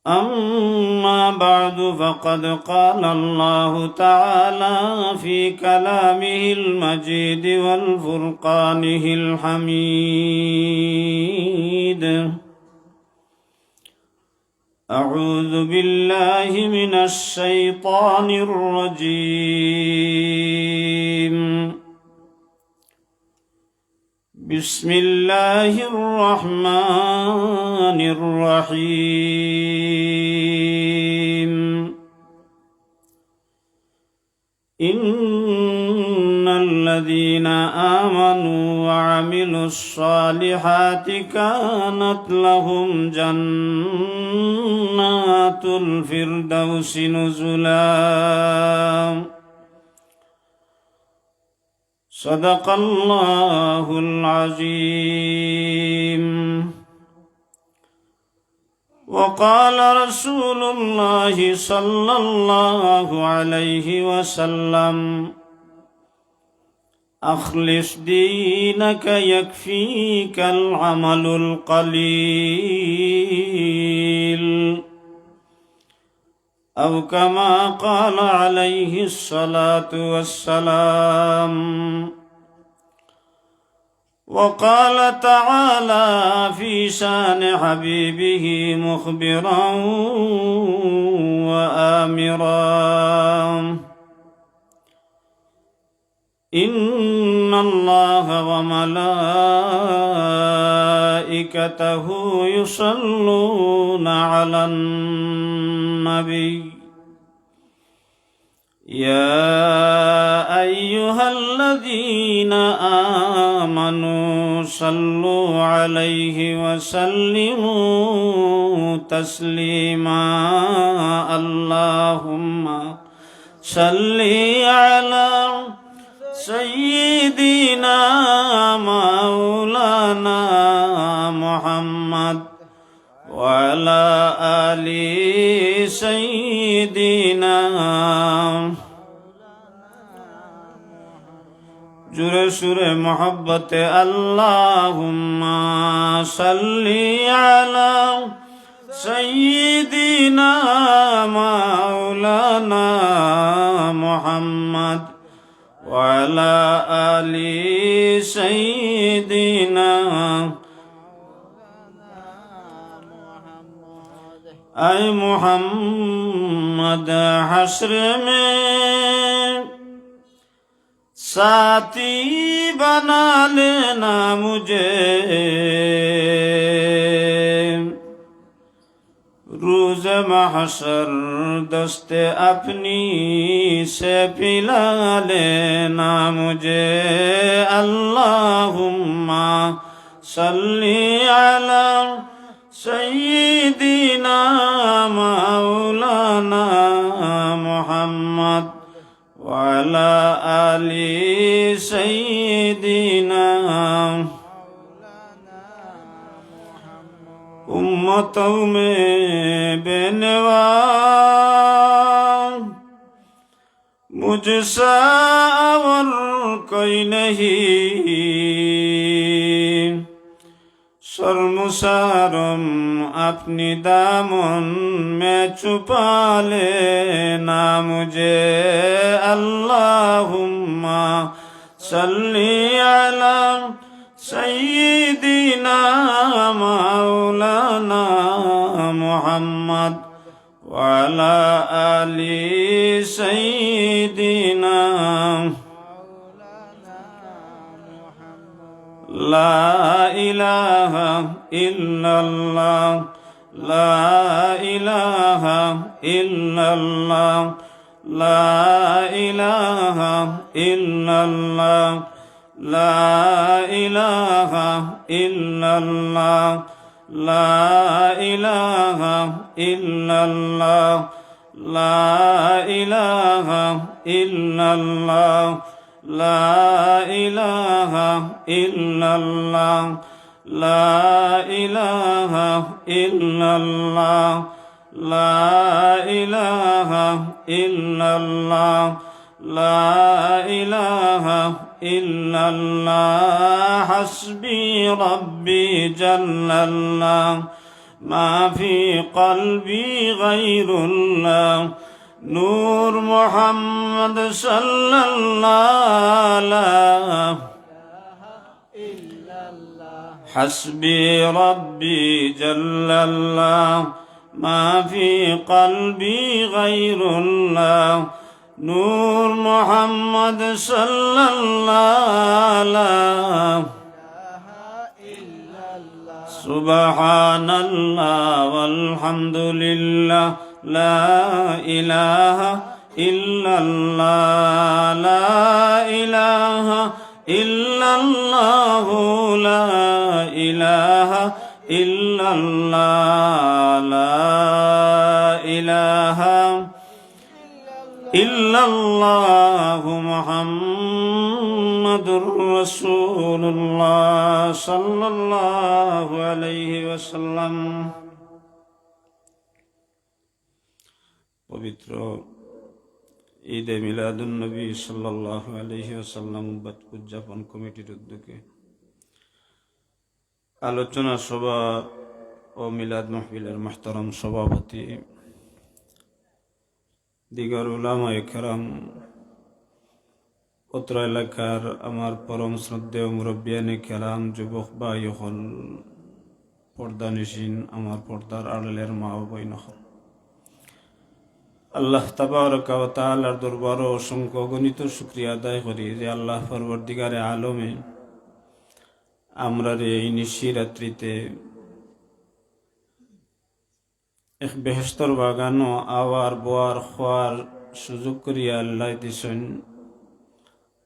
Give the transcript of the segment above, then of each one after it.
أما بعد فقد قال الله تعالى في كلامه المجيد والفرقانه الحميد: أعوذ بالله من الشيطان الرجيم. بسم الله الرحمن الرحيم. إن الذين آمنوا وعملوا الصالحات كانت لهم جنات الفردوس نزلا. صدق الله العظيم. وقال رسول الله صلى الله عليه وسلم: أخلص دينك يكفيك العمل القليل، أو كما قال عليه الصلاة والسلام. وقال تعالى في شان حبيبه مخبرا وآمرا: إن الله وملائكته يصلون على النبي يا أيها الذين آمنوا صلوا عليه وسلموا تسليما. اللهم صل على سيدنا مولانا محمد وعلى آل سيدنا. جر سر محبت اللهم صل على سيدنا مولانا محمد وعلى آل سيدنا. اے محمد حشر میں ساتھی بنا لینا مجھے، روز محشر دست اپنی سے پلا لینا مجھے. اللہم صلی علی سیدنا مولانا محمد وعلى آل سيدنا. امتوں میں بے نوا مجھ سا اور کوئی نہیں، شرمسارم اپنی دامن میں چھپا لینا مجھے. اللہم صلی علی سیدنا مولانا محمد وعلى آل سيدنا. لا إله إلا الله، لا إله إلا الله، لا إله إلا الله، لا إله إلا الله، لا إله إلا الله، لا إله إلا الله، لا إله إلا الله، لا إله إلا الله، لا إله إلا الله، لا إله إلا الله. حسبي ربي جل الله ما في قلبي غير الله نور محمد صلى الله حسبي ربي جل الله ما في قلبي غير الله نور محمد صلى الله سبحان الله والحمد لله لا إله إلا الله لا إله إلا الله لا إله إلا الله لا إله إلا الله محمد رسول الله صلى الله عليه وسلم পবিত্র ঈদে মিলাদুন নবী সাল্লাল্লাহু আলাইহি ওয়াসাল্লাম উদযাপন কমিটির উদ্যোগে আলোচনা সভা ও মিলাদ মাহফিলের মুহতারাম সভাপতি দিগর উলামায়ে কেরাম অত্র এলাকার আমার পরম শ্রদ্ধেয় মুরব্বিয়ানে কেরাম যুবক ভাই হল পর্দানিশীন আমার পর্দার আড়ালের মা ও বোন হল আল্লাহ তাবারক ওয়া তাআলার দরবারে অসংখ্য অগণিত শুকরিয়া আদায় করি যে আল্লাহ পরবর্তীকারে আলমে আমরা এই নিশিরাত্রিতে এক বেহেশতর বাগানো আওয়ার বোয়ার খোয়ার সুযোগ করিয়া আল্লাহ দিছেন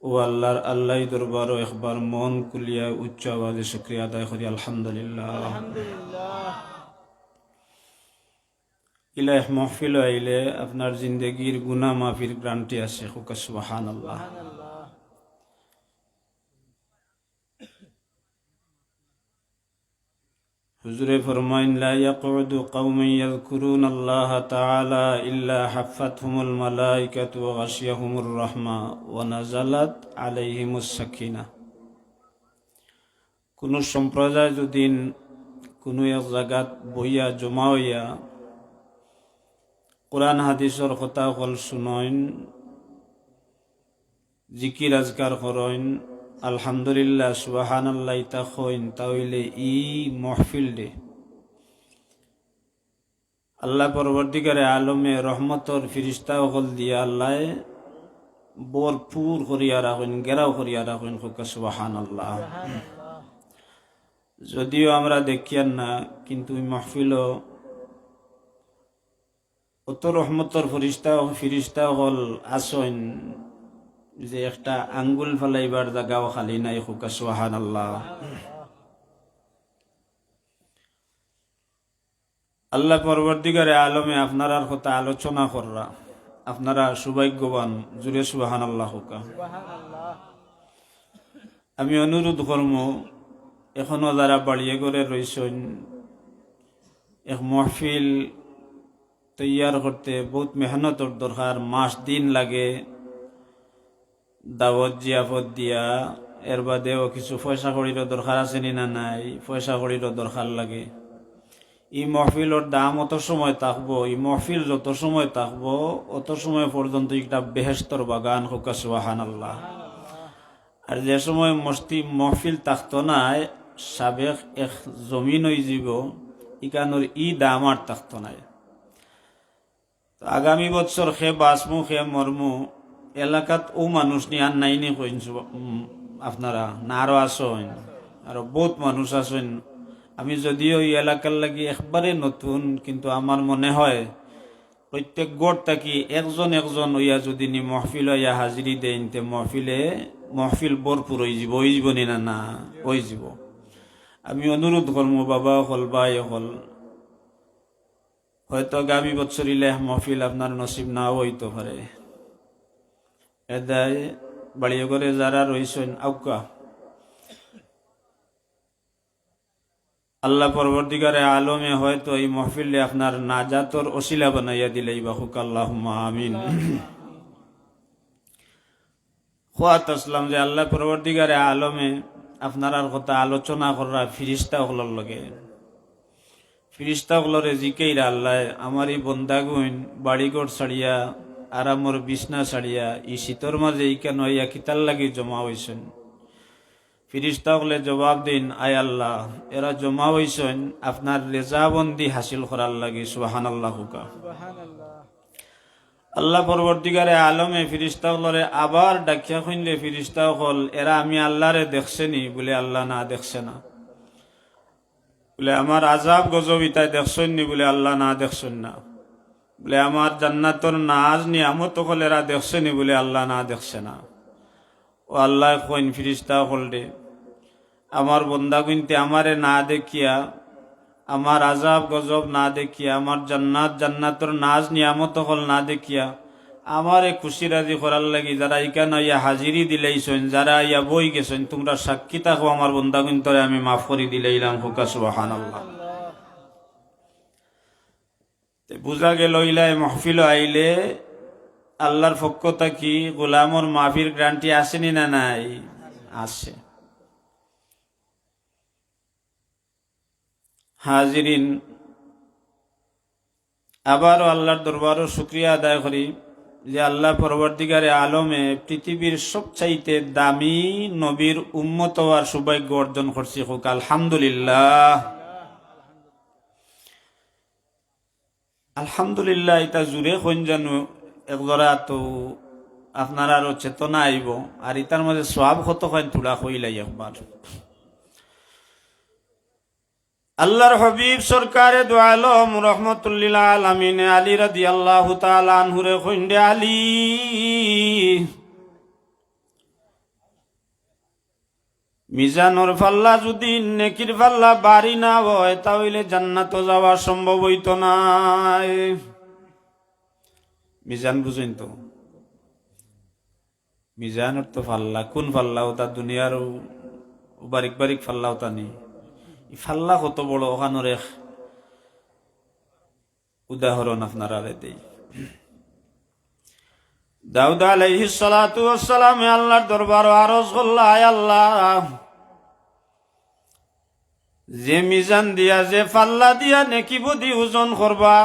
ও আল্লাহর আল্লাহ দরবারও একবার মন কুলিয়া উচ্চ আওয়াজে শুকরিয়া আদায় করি আলহামদুলিল্লাহ। ইলাহ মাহফিল আইলে আপনার জিন্দগির গুনাহ মাফির গ্যারান্টি আছে হুকা সুবহানাল্লাহ। হুজুরে ফরমাইন লা ইয়াকুদু কওমুন ইয়াযকুরুনাল্লাহ তাআলা ইল্লা হাফাতহুমুল মালাইকাতু ওয়া গাশিয়াহুমুর রাহমা ওয়া নাযালাত আলাইহিমুস সাকিনাহ। কোন সম্প্রদায় যদি কোনো এক জায়গাত বইয়া জমা হইয়া কোরআন হাদিসের কথা কল শুনইন, জিকির আজকার করইন, আলহামদুলিল্লাহ সুবহানাল্লাহ ইতা কইন, তাহলে ই মাহফিল দে আল্লাহ পরবর্তীকারে আলমে রহমতর ফিরিস্তা হল দিয়া আল্লাহ ভরপুর করিয়া রাখেন, গেরাও করিয়া রাখেন হুকা সুবহানাল্লাহ। যদিও আমরা দেখিয়ান না, কিন্তু মাহফিল অত রহমতর ফিরিস্তা হল আসইন যে একটা আঙ্গুল ফেলাইবার জায়গাও খালি নাই হুকা সুবহানাল্লাহ। আল্লাহ পরবর্তীকারে আলমে আপনার কথা আলোচনা কররা, আপনারা সৌভাগ্যবান, জুড়ে সুবহানাল্লাহ হুকা। আমি অনুরোধ করব এখনো যারা বাড়িয়ে করে রয়েছেন, এক মাহফিল তৈয়ার করতে বহুত মেহনতর দরকার, মাস দিন লাগে, দাওয়াত জিয়াফত দিয়া, এর বাদেও কিছু পয়সা কড়িরও দরকার আছে নি না নাই, পয়সা কড়িরও দরকার লাগে। এই মহফিলের দাম অত সময় থাকবো, এই মহফিল যত সময় থাকবো অত সময় পর্যন্ত একটা বেহেশতর বাগান হুকা সুবহানাল্লাহ। আর যে সময় মহফিল থাকতো না, সাবেক এক জমিন হয়ে যাব, ইকানোর ই দাম আর থাকতো না। আগামী বছর খে বাঁচমু খে মরমু, এলাকাত ও মানুষ নিয়ে আর নাই নি কইন আপনারা না, আরো আসেন, আরো বহুত মানুষ আসেন। আমি যদিও এই এলাকার লাগি একবারে নতুন, কিন্তু আমার মনে হয় প্রত্যেক গড় থাকি একজন একজন হইয়া যদি নি মহফিল হইয়া হাজিরি দেন, তে মহফিল ভরপুর হয়ে যাব, ওই জীবনী না না ওই যাব। আমি অনুরোধ করবো বাবা হল ভাই হল, হয়তো আগামী বছর ইলে মহফিল আপনার নসিব নাও হইতে পারে, এদায় বাড়িয়ে করে যারা রয়েছেন আউকা আল্লাহ পরবর্তীকারে আলমে হয়তো এই মহফিলে আপনার নাজাতর ওসিলা বানাইয়া দিলেই বাহুক আল্লাহুম্মা আমিন। খোয়াত আসলাম যে আল্লাহ পরবর্তীকারে আলমে আপনার কথা আলোচনা করা ফিরিস্তা হলার লগে, ফিরিস্তাগুলোরে জিকেইরা আল্লাহ আমার এই বন্দাগুইন বাড়িঘর ছাড়িয়া আরামর বিছনা ছাড়িয়া ই শীতর মাঝে এই কেন ইয়া কিতার লাগি জমা হইছেন। ফিরিস্তাগুলো জবাব দিন, আয় আল্লাহ, এরা জমা হইছেন আপনার রেজাবন্দি হাসিল করার লাগি। সুবহানাল্লাহ। আল্লাহ পরবর্তীকারে আলমে ফিরিস্তাগুলোরে আবার ডাকিয়া কইলে ফিরিস্তা হল এরা আমি আল্লাহরে দেখছেনি বলে আল্লাহ না দেখছে না, বলে আমার আজাব গজব ইতাই দেখছেন নি বলে আল্লাহ না দেখছেন না, বলে আমার জান্নাতর নাজ নিয়ামত হল এরা দেখছেনি বলে আল্লাহ না দেখছে না। ও আল্লাহ কইন ফিরিস্তা হল রে, আমার বন্দা গুনতে আমারে না দেখিয়া, আমার আজাব গজব না দেখিয়া, আমার জান্নাতর নাজ নিয়ামত হল না দেখিয়া আমারে খুশি রাজি করার লাগি যারা ইকান ইয়া হাজিরি দিলেইছেন, যারা ইয়া বই গেছেন, তোমরা সাক্ষী থাকো আমার বন্দা গুনতরে আমি মাফ করি দিলেইলাম। হুকা সুবহানাল্লাহ। বুঝা গেল ইলাই মাহফিল আইলে আল্লাহর পক্ষ থাকি গোলামর মাহফিল গ্রান্টি আসেনি না নাই? আছে। হাজিরিন, আবারও আল্লাহর দরবারও শুকরিয়া আদায় করি যে আল্লাহ পরবর্তীকারে আলমে পৃথিবীর সবচাইতে দামি নবীর উম্মত হওয়ার সৌভাগ্য অর্জন করছি। হোক আলহামদুলিল্লাহ। আলহামদুলিল্লাহ এটা জুড়ে কইন জানো একজরা তো আপনার আরো চেতনা আইব, আর ইতার মাঝে সওয়াব কত হয় তুলা কইলাই একবার। আল্লাহর হাবিব সরকারে দু আলম রহমতুল্লিল আলামিন আলী রাদিয়াল্লাহু তাআলা আনহুরে কইন্ডে আলী, মিজানোর পাল্লা যদি নেকির পাল্লা বাড়ি না হয় তাহলে জান্নাত যাওয়া সম্ভব হইত না। মিজান বুঝেন তো? মিজানোর তো পাল্লা, কোন পাল্লা? ওটা দুনিয়ার বারিক বারিক পাল্লা ওটা নেই। ফাল্লা কত বড়, ওখানোর এক উদাহরণ আপনারা দেই। দাউদ আলাইহিস সালাতু ওয়াস সালাম আল্লাহর দরবারে আরজ করলা, আয় আল্লাহ, যে মিজান দিয়া, যে ফাল্লা দিয়া নেকি বদি ওজন করবা,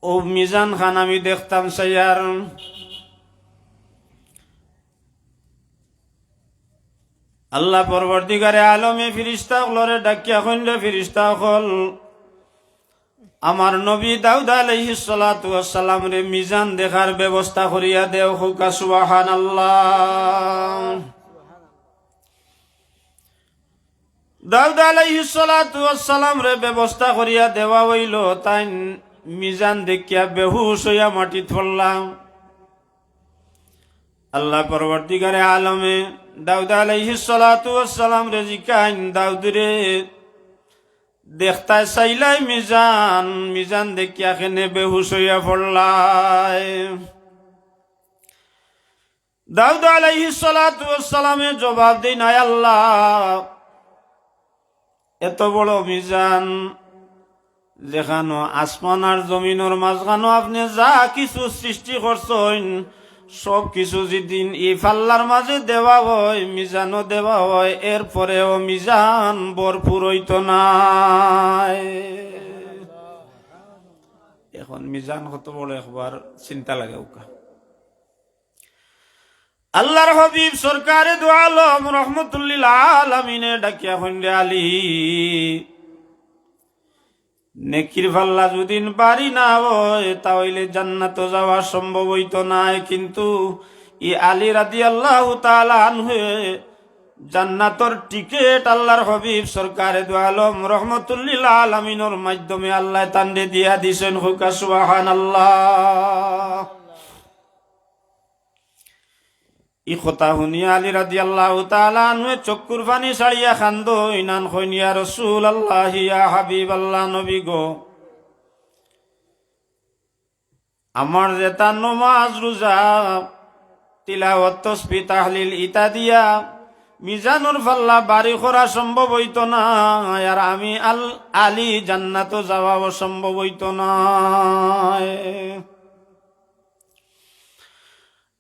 ও মিজান খান আমি দেখতাম সাইয়ার। আল্লাহ পরবর্তীকারে আলমে ফিরিস্তা হলরে ডাকিয়া কইলে ফিরিস্তা হল আমার নবী দাউদ আলাইহিস সালাতু ওয়াস সালাম রে মিজান দেখার ব্যবস্থা করিয়া দেও। হুকা সুবহানাল্লাহ। দাউদ আলাইহিস সালাতু ওয়াস সালাম রে ব্যবস্থা করিয়া দেওয়া হইল। তাই মিজান দেখিয়া বেহুশ হইয়া মাটিত পড়লাম। আল্লাহ পরবর্তীকারে আলমে দাউদ আলাইহিস সালাতু ওয়াস সালাম রে জিকাইন, দাউদ রে দেখতা চাইলাই মিজান, মিজান দেখিয়া কেনে বেহুশ হইয়া পড়লাই। দাউদ আলাইহিস সালাতু ওয়াস সালামে জবাব দেন, আয় আল্লাহ, এত বড় মিজান যেখানো আসমান আর জমিনের মাঝখানো আপনি যা কিছু সৃষ্টি করছেন সব কিছু যেদিন এই ফাল্লার মাঝে দেওয়া হয়, মিজানও দেওয়া হয়, এরপরেও মিজান ভরপুর হইত না। এখন মিজান কত বড় একবার চিন্তা লাগে। আল্লাহর হাবিব সরকারে দু আলম রহমতুল্লিল আলামিনে ডাকিয়া কইন্ডে আলী, নেকির পাল্লা যদিন বাড়ি না হয় তাহলে জান্নাত যাওয়া সম্ভব হইত না। কিন্তু ই আলী রাদিয়াল্লাহু তাআলা আনহু জান্নাতর টিকেট আল্লাহর হাবিব সরকারে দু আলম রহমতুল্লিল আলামিনের মাধ্যমে আল্লাহ তান্ডে দিয়া দিছেন। হুকা সুবহানাল্লাহ। ই কথা শুনিয়া আলী রাদিয়াল্লাহু তাআলা আনহু চক্ষুর পানি ছাড়িয়া খান্দো ইনান কইন, ইয়া রাসূলুল্লাহ, ইয়া হাবিবাল্লাহ, নবী গো, আমার যেটা নামাজ রোজা তিলাওয়াত তাসবিহ তাহলিল ইতা দিয়া মিজানুর পাল্লা বাড়ি করা সম্ভব হইত না, আর আমি আলী জান্নাত যাওয়া অসম্ভব হইত না।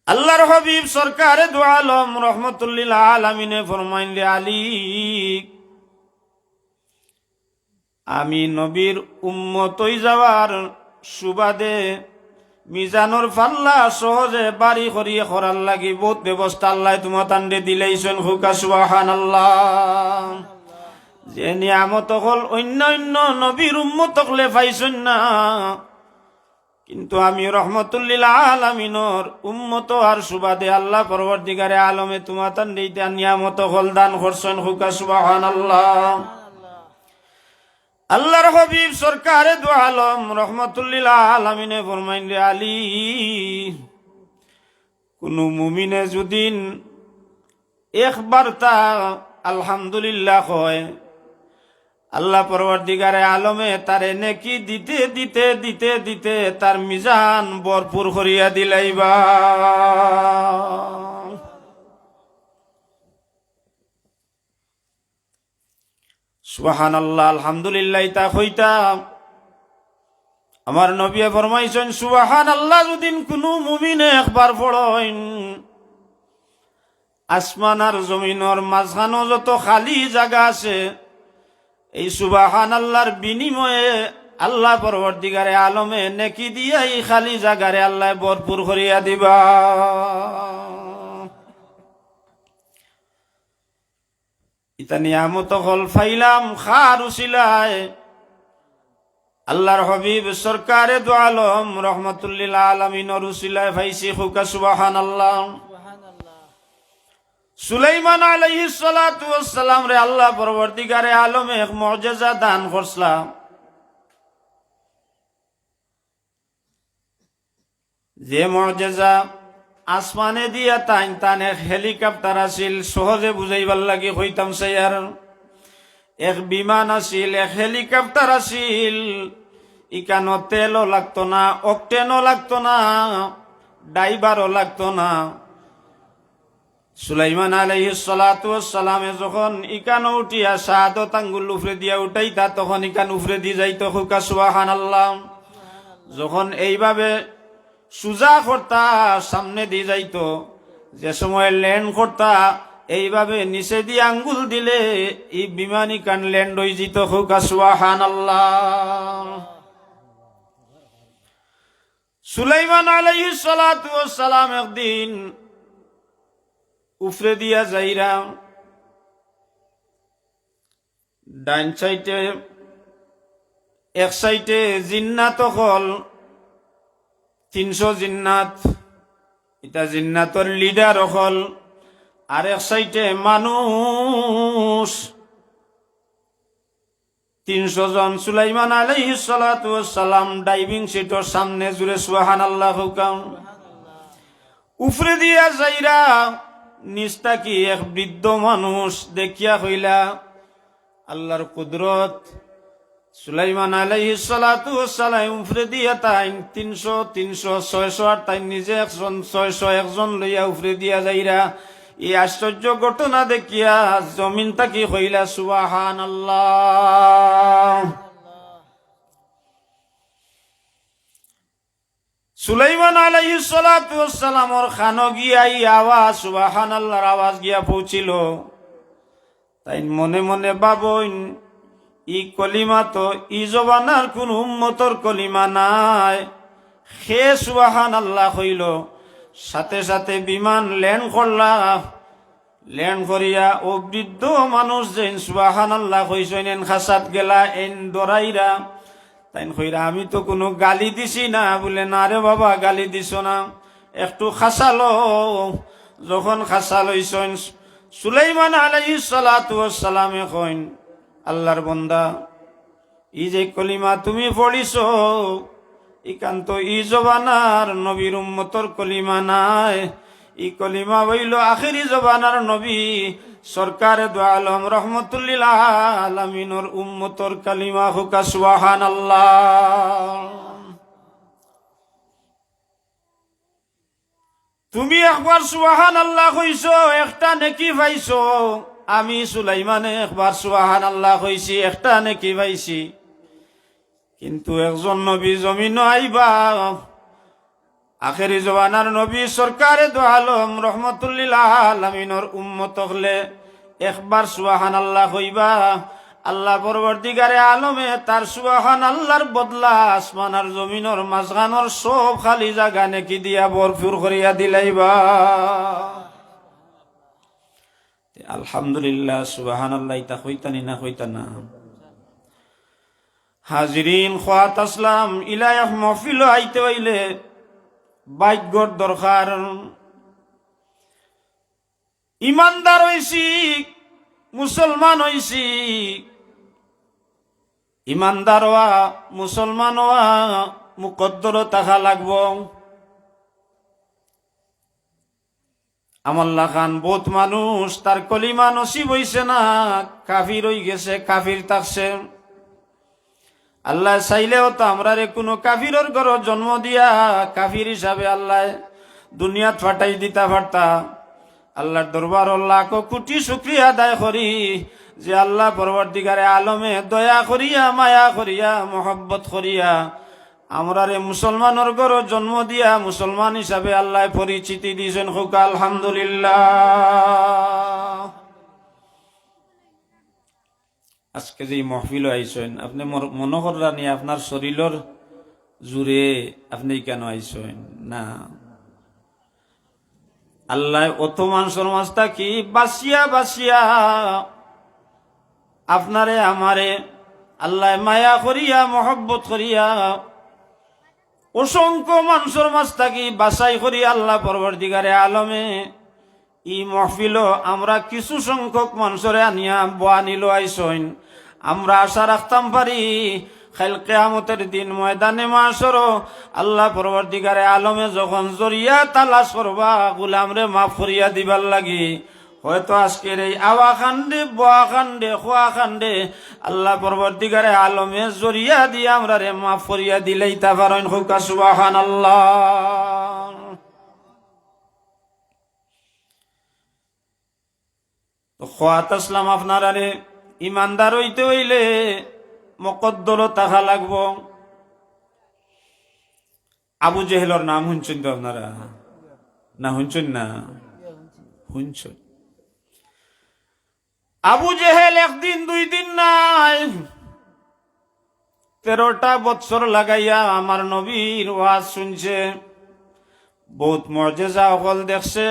আল্লাহর হাবিব সরকারে দু আলম রহমতুল্লিল আলামিনে ফরমাইলে, আলী, আমি নবীর উম্মত হই যাওয়ার সুবাদে মিজানোর ফাল্লা সহজে বাড়ি করিয়ে করার লাগি বহুত ব্যবস্থা আল্লাহ তোমার তান্ডে দিলেইছেন হুকা সুবহানাল্লাহ। যে নিয়ামত হল অন্য অন্য নবীর উম্মত হলে পাইছেন না, কিন্তু আমি রহমতুল্লিল আলামিনর উম্মত আর সুবাদে আল্লাহ পরবর্তীকারে আলমে তোমার তান্ডে নিয়ামত হল দান করছেন হুকা সুবহানাল্লাহ। আল্লাহর হাবিব সরকারে দু আলম রহমতুল্লিল আলামিনে ফরমাইন রে আলী, কোন মুমিনে যদিন একবার তা আলহামদুলিল্লাহ হয়, আল্লাহ পরবর্তীকারে আলমে তারে নেকি দিতে দিতে দিতে দিতে তার মিজান ভরপুর করিয়া দিলাইবা। সুবহানাল্লাহ, আলহামদুলিল্লাহ তা হইতাম। আমার নবী ফরমাইছেন সুবহানাল্লাহ যদিন কোনো মুমিনে একবার পড়েন, আসমান আর জমিনের মাঝখানো যত খালি জায়গা আছে, এই সুবহানাল্লাহর বিনিময়ে আল্লাহ পরবর্তীকারে আলমে নেকি দিয়া এই খালি জায়গারে আল্লাহ ভরপুর করিয়া দিবা। ইতা নিয়ামত হল ফাইলাম খার উসিলায় আল্লাহর হাবিব সরকারে দু আলম রহমতুল্লিল আলামিনের উসিলায় ফাইসি হুকা সুবহানাল্লাহ। সুলাইমান আলাইহিস সালাতু ওয়াস সালাম রে আল্লাহ পরবর্তীকারে আলমে এক মুআজিজা দান করছলাম। যে মুআজিজা আসমানে দিয়া তান এক হেলিকপ্টার আছিল, সহজে বুঝাইবার লাগি হইতাম স্যার। এক বিমান আছিল, এক হেলিকপ্টার আছিল, ইকানো তেলও লাগতো না, অকটেনও লাগতো না, ড্রাইভারও লাগতো না। সুলাইমান আলাইহিস সালাতু ওয়াস সালামে যখন ইকানো উঠিয়া শাহাদত আঙ্গুল উফরে দিয়া উঠাইতা, তখন ইকান উফরে দি যাইতো হুকা সুবহানাল্লাহ। যখন এইভাবে সুজা করতা সামনে দিয়ে যাইতো, যে সময় ল্যান্ড করতা এইভাবে নিচে দিয়ে আঙ্গুল দিলে এই বিমানি কান ল্যান্ড হয়ে যেত হুকা সুবহানাল্লাহ। সুলাইমান আলাইহিস সালাতু ওয়াস সালাম একদিন উফরে দিয়া যাইরা ডাইন সাইডে এক সাইডে জিন্নাত হল 300 জিন্নাত, এটা জিন্নাতর লিডার হল, আর এক সাইডে মানুষ 300 জন। সুলাইমান আলাইহিস সালাতু ওয়াস সালাম ডাইভিং সিটর সামনে জুড়ে সুবহানাল্লাহ হুকাম উফরে দিয়া যাইরা নিস্তা কি এক বৃদ্ধ মানুষ দেখিয়া হইলা আল্লাহর কুদরত। সুলাইমান আলাইহিস সালাতু ওয়াস সালাম উফরে দিয়া তাই 300 600 আর তাই নিজে 600 একজন লইয়া উফরে দিয়া যাইরা এই আশ্চর্য ঘটনা দেখিয়া জমিন তাকি হইলা সুবহানাল্লাহ। সুলাইমান আলাইহিস সালাতু ওয়াস সালামর খানো গিয়া এই আওয়াজ সুবহানাল্লাহর আওয়াজ গিয়া পৌঁছিল। তাই মনে মনে ভাবইন, ই কলিমা তো ই জবানার কোন উম্মতর কলিমা নাই। হে সুবহানাল্লাহ হইল, সাথে সাথে বিমান ল্যান্ড করলা। ল্যান্ড করিয়া ও বৃদ্ধ মানুষ যেন সুবহানাল্লাহ হইছেন খাসাত গেলা এন দরাইরা। তাই কইরা আমি তো কোনো গালি দিছি না। বলে না রে বাবা, গালি দিছ না, একটু খাসালো। যখন খাসাল হইছেন, সুলাইমান আলাইহিস সালাতু ওয়াস সালামে কইন, আল্লাহর বন্দা, ই যে কলিমা তুমি পড়িছ ইকান্ত ই জবানার নবীর উম্মতর কলিমা নাই। ই কলিমা হইল আখিরি জবানার নবী সরকারে দু আলম রহমতুল্লিল আলামিনের উম্মতর কালিমা হুকা সুবহানাল্লাহ। তুমি একবার সুবহানাল্লাহ কইছো, একটা নেকি পাইছো। আমি সুলাইমানে একবার সুবহানাল্লাহ কইছি, একটা নেকি পাইছি। কিন্তু একজন নবী জমিন আইবা, আখেরি জবানার নবী সরকারে দু আলম রহমতুল্লিল আলামিনের উম্মত হলে একবার সুবহানাল্লাহ কইবা, আল্লাহ পরবর্তীকারে আলমে তার সুবহান আল্লাহর বদলা আসমান আর জমিনের মাঝখানোর সব খালি জায়গা নেকি দিয়া ভরপুর করিয়া দিলাইবা। আলহামদুলিল্লাহ সুবহানাল্লাহ ইতা হইতানি না হইতানা। হাজিরিন খাত আসলাম ইলাহ মহফিল আইতে হইলে ভাগ্যর দরকার। ইমানদার হইছি, মুসলমান হইছি, ইমানদার হওয়া মুসলমান হওয়া মুকদ্দর থাকা লাগব। আমাল্লা খান বহুত মানুষ তার কলিমা নসিব হইছে না, কাফির হই গেছে, কাফির থাকছে। আল্লাহ চাইলেও তো আমরা কোনো কাফিরের ঘর জন্ম দিয়া কাফির হিসাবে আল্লাহ দুনিয়াত ফাটাই দিতে পারতা। আল্লাহর দরবার লাখ কোটি শুকরিয়া আদায় করি যে আল্লাহ পরবর্তীকারে আলমে দয়া করিয়া মায়া করিয়া মোহব্বত করিয়া আমরারে মুসলমানের ঘর জন্ম দিয়া মুসলমান হিসাবে আল্লাহ পরিচিতি দিয়েছেন। হোক আলহামদুলিল্লাহ। আজকে যে মহফিল আইসেন আপনি মনে করানি আপনার শরীরের জুড়ে আপনি কেন আইসেন না, আল্লাহ অত মানুষের মাঝটা কি বাসিয়া বাসিয়া আপনারে আমারে আল্লাহ মায়া করিয়া মহব্বত করিয়া অসংখ্য মানুষের মাঝটা কি বাছাই করি আল্লাহ পরবর্তীকারে আলমে ই মহফিল আমরা কিছু সংখ্যক মানুষরে আনিয়া বোয়া নিল আইসইন। আমরা আশা রাখতাম পারি খাইল কিয়ামতের দিন ময়দানে মাশর আল্লাহ পরবর্তীকারে আলমে যখন জরিয়া তালাশ করবা গুলামরে মাফ করিয়া দিবার লাগি হয়তো আজকের এই আওয়া খান্ডে বোয়া খান্ডে খোয়া খান্ডে আল্লাহ পরবর্তীকারে আলমে জরিয়া দিয়ে আমরা রে মাফ করিয়া দিলেই তা পারেন। হোক সুবহানাল্লাহ। তো খোয়াত আসলাম আপনারা রে ইমানদার হইতে হইলে মকদ্দর থাকা লাগব। আবু জেহেলর নাম শুনছেন তো আপনারা? না শুনছেন না? শুনছেন। আবু জেহেল একদিন দুই দিন নাই 13টা বৎসর লাগাইয়া আমার নবীর ওয়াজ শুনছে, বহুত মুজিজা অকল দেখছে,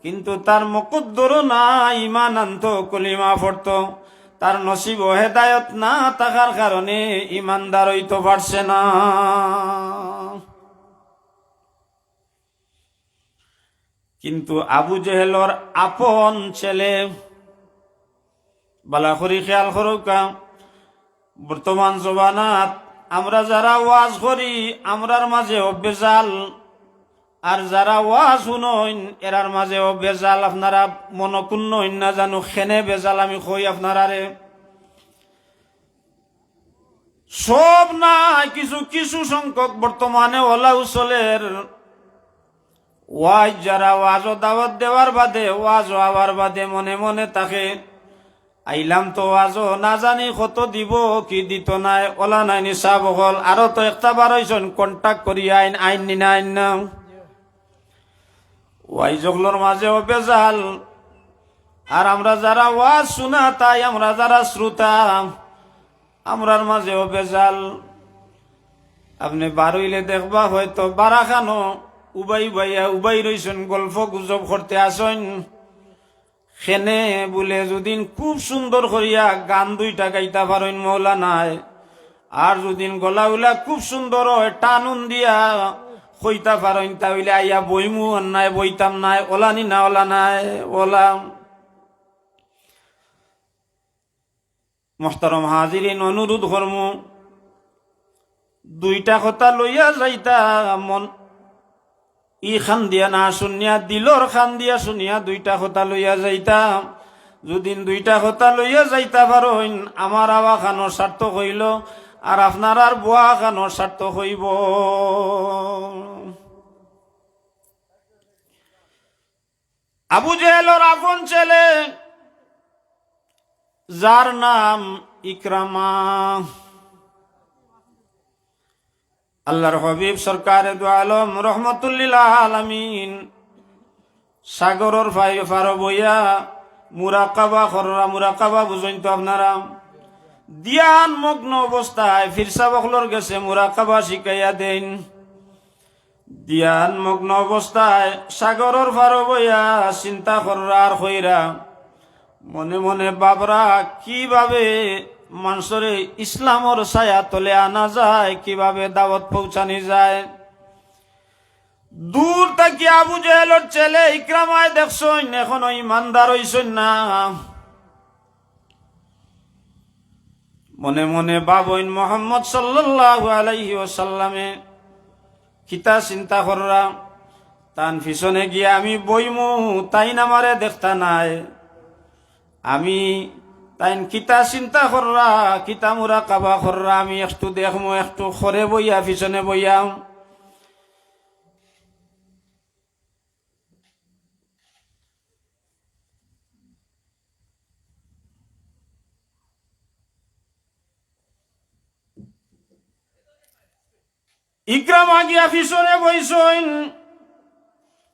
কিন্তু তার মকদ্দরও না ইমান আনত, কলিমা পড়ত, তার নসিব হেদায়ত না থাকার কারণে ইমানদার হইতে পারছে না। কিন্তু আবু জেহেলর আপন ছেলে বালা করি খেয়াল করুকা, বর্তমান জমানাত আমরা যারা ওয়াজ করি আমরার মাঝে বেজাল, আর যারা ওয়াজ শুনইন এরার মাঝে বেজাল। আপনারা মনকুন্ন হইন না জানো খেনে বেজাল আমি কই আপনারারে সব নাই, কিছু কিছু সংখ্যক বর্তমানে ওলা উসলের ওয়াজ যারা ওয়াজ দাওয়াত দেওয়ার বাদে ওয়াজ হওয়ার বাদে মনে মনে তাকে আইলাম তো ওয়াজ না জানি কত দিব কি দিত নাই ওলা নাই নিশা বহল। আরো তো একটা বার হইছেন কন্টাক্ট করি আইন আইন নিনা আইন না ওয়াইজগুলোর মাঝেও বেজাল। আর আমরা যারা ওয়াজ শুনা তাই আমরা যারা শ্রোতা আমরার মাঝেও বেজাল। আপনি বারইলে দেখবা হয়তো বারাখানো উবাই বাইয়া উবাই রইছেন গল্প গুজব করতে আসেন, খেনে বলে যদিন খুব সুন্দর করিয়া গান দুইটা গাইতা পারেন মৌলা নাই, আর যদিন গলা উলা খুব সুন্দর হয় টানুন দিয়া কইতা পারেন তাহলে আইয়া বইমু নাই বইতাম নাই ওলানি না ওলা নাই ওলা। মোহতারম হাজিরিন অনুরোধ করম দুইটা কথা লইয়া যাইতা মন ই খান দিয়া না শুনিয়া দিলর খান দিয়া শুনিয়া দুইটা কথা লইয়া যাইতা। যদিন দুইটা কথা লইয়া যাইতা পারেন আমার আওয়া খানোর স্বার্থ হইল আর আপনার আর বুয়া খানোর স্বার্থ হইব। আবু জেহেলর আপন ছেলে যার নাম ইকরামা, আল্লাহর হাবিব সরকারে দু আলম রহমতুল্লিল আলামিন সাগরের ফার বইয়া মুরাকাবা খররা, মুরাকাবা বুঝেন তো আপনারা, ধ্যান মগ্ন অবস্থায় ফিরসা বখলর গেছে মুরাকাবা শিখাইয়া দেন। ধ্যান মগ্ন অবস্থায় সাগরের পার বইয়া চিন্তা করার হইরা মনে মনে বাবরা কিভাবে মানুষরে ইসলামর ছায়া তলে আনা যায়, কিভাবে দাওয়াত পৌঁছানি যায়। দূর থাকি আবু জেহেলের ছেলে ইকরামায় দেখছইন এখনো ইমানদার হইছইন না। মনে মনে বাবইন মোহাম্মদ সাল্লাল্লাহু আলাইহি ওয়াসাল্লামে কিতা চিন্তা কররা, তান পিছনে গিয়ে আমি বইমু তাইন আমারে দেখতা নাই। আমি তাইন কিতা চিন্তা কররা, কিতা মুরাকাবা কররা, আমি একটু দেখমু, একটু খরে বইয়া পিছনে বইয়াম। ইকরামা গিয়া পিছনে বইসইন।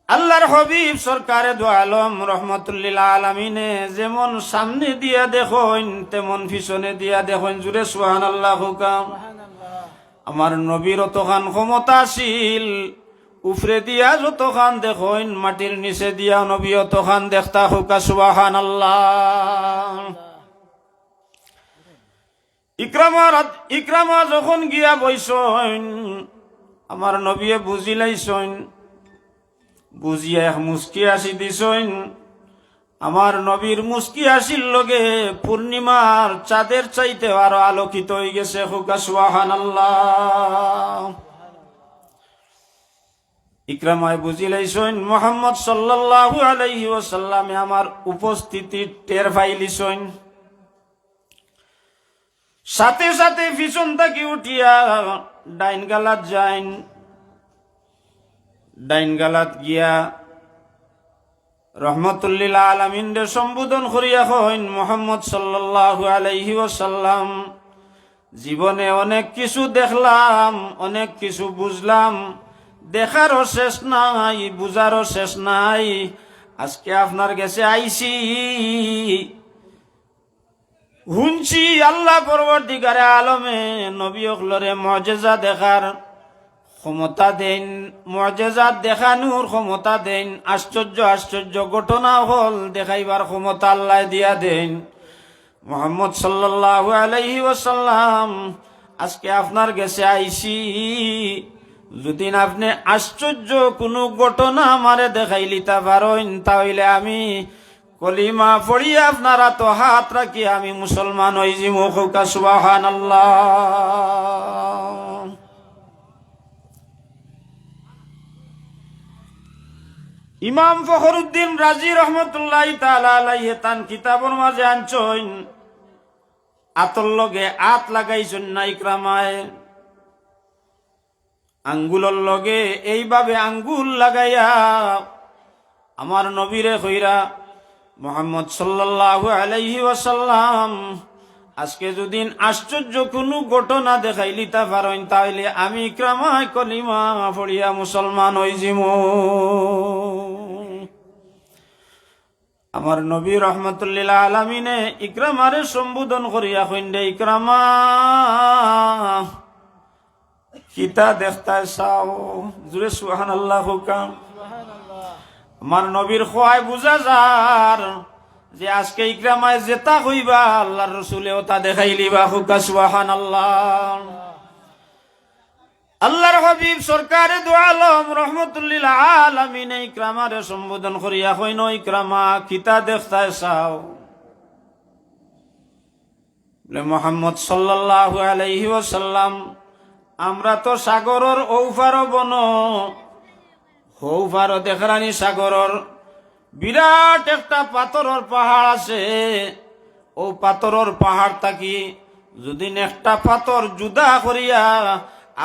আল্লাহর হাবিব সরকারে দু আলম রহমতুল্লিল আলামিনে যেমন সামনে দিয়া দেখইন তেমন পিছনে দিয়া দেখইন। জুড়ে সুবহানাল্লাহ হুকাম। আমার নবীর অতখান ক্ষমতাশীল, উফরে দিয়া যতখান দেখইন মাটির নিচে দিয়া নবী অতখান দেখতা হুকা সুবহানাল্লাহ। ইকরামা যখন গিয়া বইসইন আমার নবীয়ে বুঝিলাইছইন, বুঝিয়া এক মুস্কি আসি দিছইন। আমার নবীর মুস্কি আসির লগে পূর্ণিমার চাঁদের চাইতে আরো আলোকিত হয়ে গেছে হুকা সুবহানাল্লাহ। ইকরামায় বুঝিলাইছইন মুহাম্মদ সাল্লাল্লাহু আলাইহি ওয়াসাল্লামে আমার উপস্থিতি টের পাইলিছইন। সাথে সাথে পিছন থাকি উঠিয়া ডাইন গালাত যাইন। ডাইন গালাত গিয়া রহমতুল্লিল আলামিন রে সম্বোধন করিয়া কইন মুহাম্মদ সাল্লাল্লাহু আলাইহি ওয়াসাল্লাম, জীবনে অনেক কিছু দেখলাম, অনেক কিছু বুঝলাম, দেখারও শেষ নাই, বুঝারও শেষ নাই। আজকে আপনার কাছে আইছি, শুনছি আল্লাহ পরবর্তীকারে আলমে নবী অকলরে মুজিজা দেখার ক্ষমতা দেন, মুজিজা দেখানোর ক্ষমতা দেন, আশ্চর্য আশ্চর্য ঘটনা হল দেখাইবার ক্ষমতা আল্লাহ দিয়া দেন। মুহাম্মদ সাল্লাল্লাহু আলাইহি ওয়াসাল্লাম, আজকে আপনার কাছে আইছি, যদি আপনি আশ্চর্য কোনো ঘটনা আমারে দেখাইলিতা পারেন তাহলে আমি কলিমা পড়িয়া আপনারা তো হাত রাখি আমি মুসলমান হই যাবো হুকা সুবহানাল্লাহ। ইমাম ফখরুদ্দিন রাজি রহমতুল্লাহি তাআলা আলাইহি তান কিতাবের মাঝে আনছইন আতর লগে আত লাগাইছন না ইকরামায়, আঙ্গুলের লগে এইভাবে আঙ্গুল লাগাইয়া আমার নবীরে কইরা মুহাম্মদ সাল্লাল্লাহু আলাইহি ওয়াসাল্লাম, আজকে যদি আশ্চর্য কোনো ঘটনা দেখাইলিতা পারেন তাহলে আমি ইকরামায় কলিমা পড়িয়া মুসলমান হই যাবো। আমার নবী রহমতুল্লিল আলামিনে ইকরামারে সম্বোধন করিয়া কইন্দে, ইকরামা কিতা দেখতায় চাও। জুড়ে সুবহানাল্লাহ হুকাম। আমার নবীর খোয়াই বুঝা যার যে আজকে ইকরামায় যেতা হইবা আল্লাহর রাসূলেও তা দেখাইলিবা হুকা সুবহানাল্লাহ। আল্লাহর হাবিব সরকারে দু আলম রহমতুল্লিল আলামিন ইকরামারে সম্বোধন করিয়া কইন, ইকরামা কিতা দেখতায় চাও। বলে মুহাম্মদ সাল্লাল্লাহু আলাইহি ওয়াসাল্লাম, আমরা তো সাগরের ঔফার বন, হৌফার দেখরানি সাগরের বিরাট একটা পাথরের পাহাড় আছে। ও পাথরের পাহাড় থাকি যদি একটা পাথর জুদা করিয়া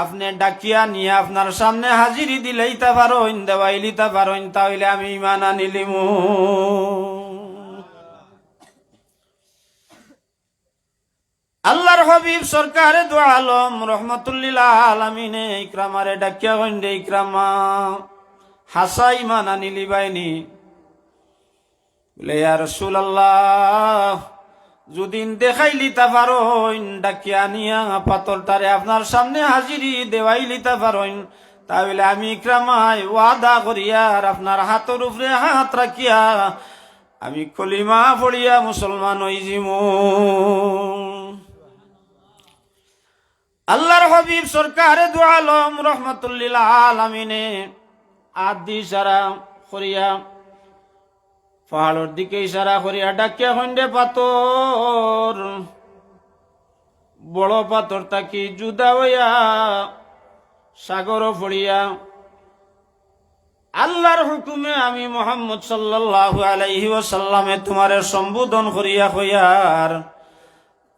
আপনি ডাকিয়া নিয়ে আপনার সামনে হাজিরি দিলেইতে পারেন, দেওয়াইলিতে পারেন, তাহলে আমি ইমান আনিলিমু। আল্লাহর হাবিব সরকারে দু আলম রহমতুল্লিল আলামিনে ইকরামারে ডাকিয়া কইন্দে, ইকরামা হাসা ইমান আনিলি বাইনি। বলে ইয়া রাসূলুল্লাহ, যদিন দেখাই লিতা পারইন ডাকিয়া নিয়া পাথরটারে আপনার সামনে হাজিরি দেওয়াই লিতা পারইন, তাহলে আমি ইকরামায় ওয়াদা করিয়ার আপনার হাতের উপরে হাত রাখিয়া আমি কলিমা পড়িয়া মুসলমান হই জিমু। আল্লাহর হাবিব সরকারে দু আলম রহমাতুল্লিল আলামিনে আদি ইশারা করিয়া পাহাড়ের দিকে ইশারা করিয়া ডাকিয়া হইন্ডে পাথর, বড় পাথর তাকি জুদা হইয়া সাগর পড়িয়া আল্লাহর হুকুমে আমি মুহাম্মদ সাল্লাল্লাহু আলাইহি ওয়াসাল্লামে তোমারে সম্বোধন করিয়া হইয়ার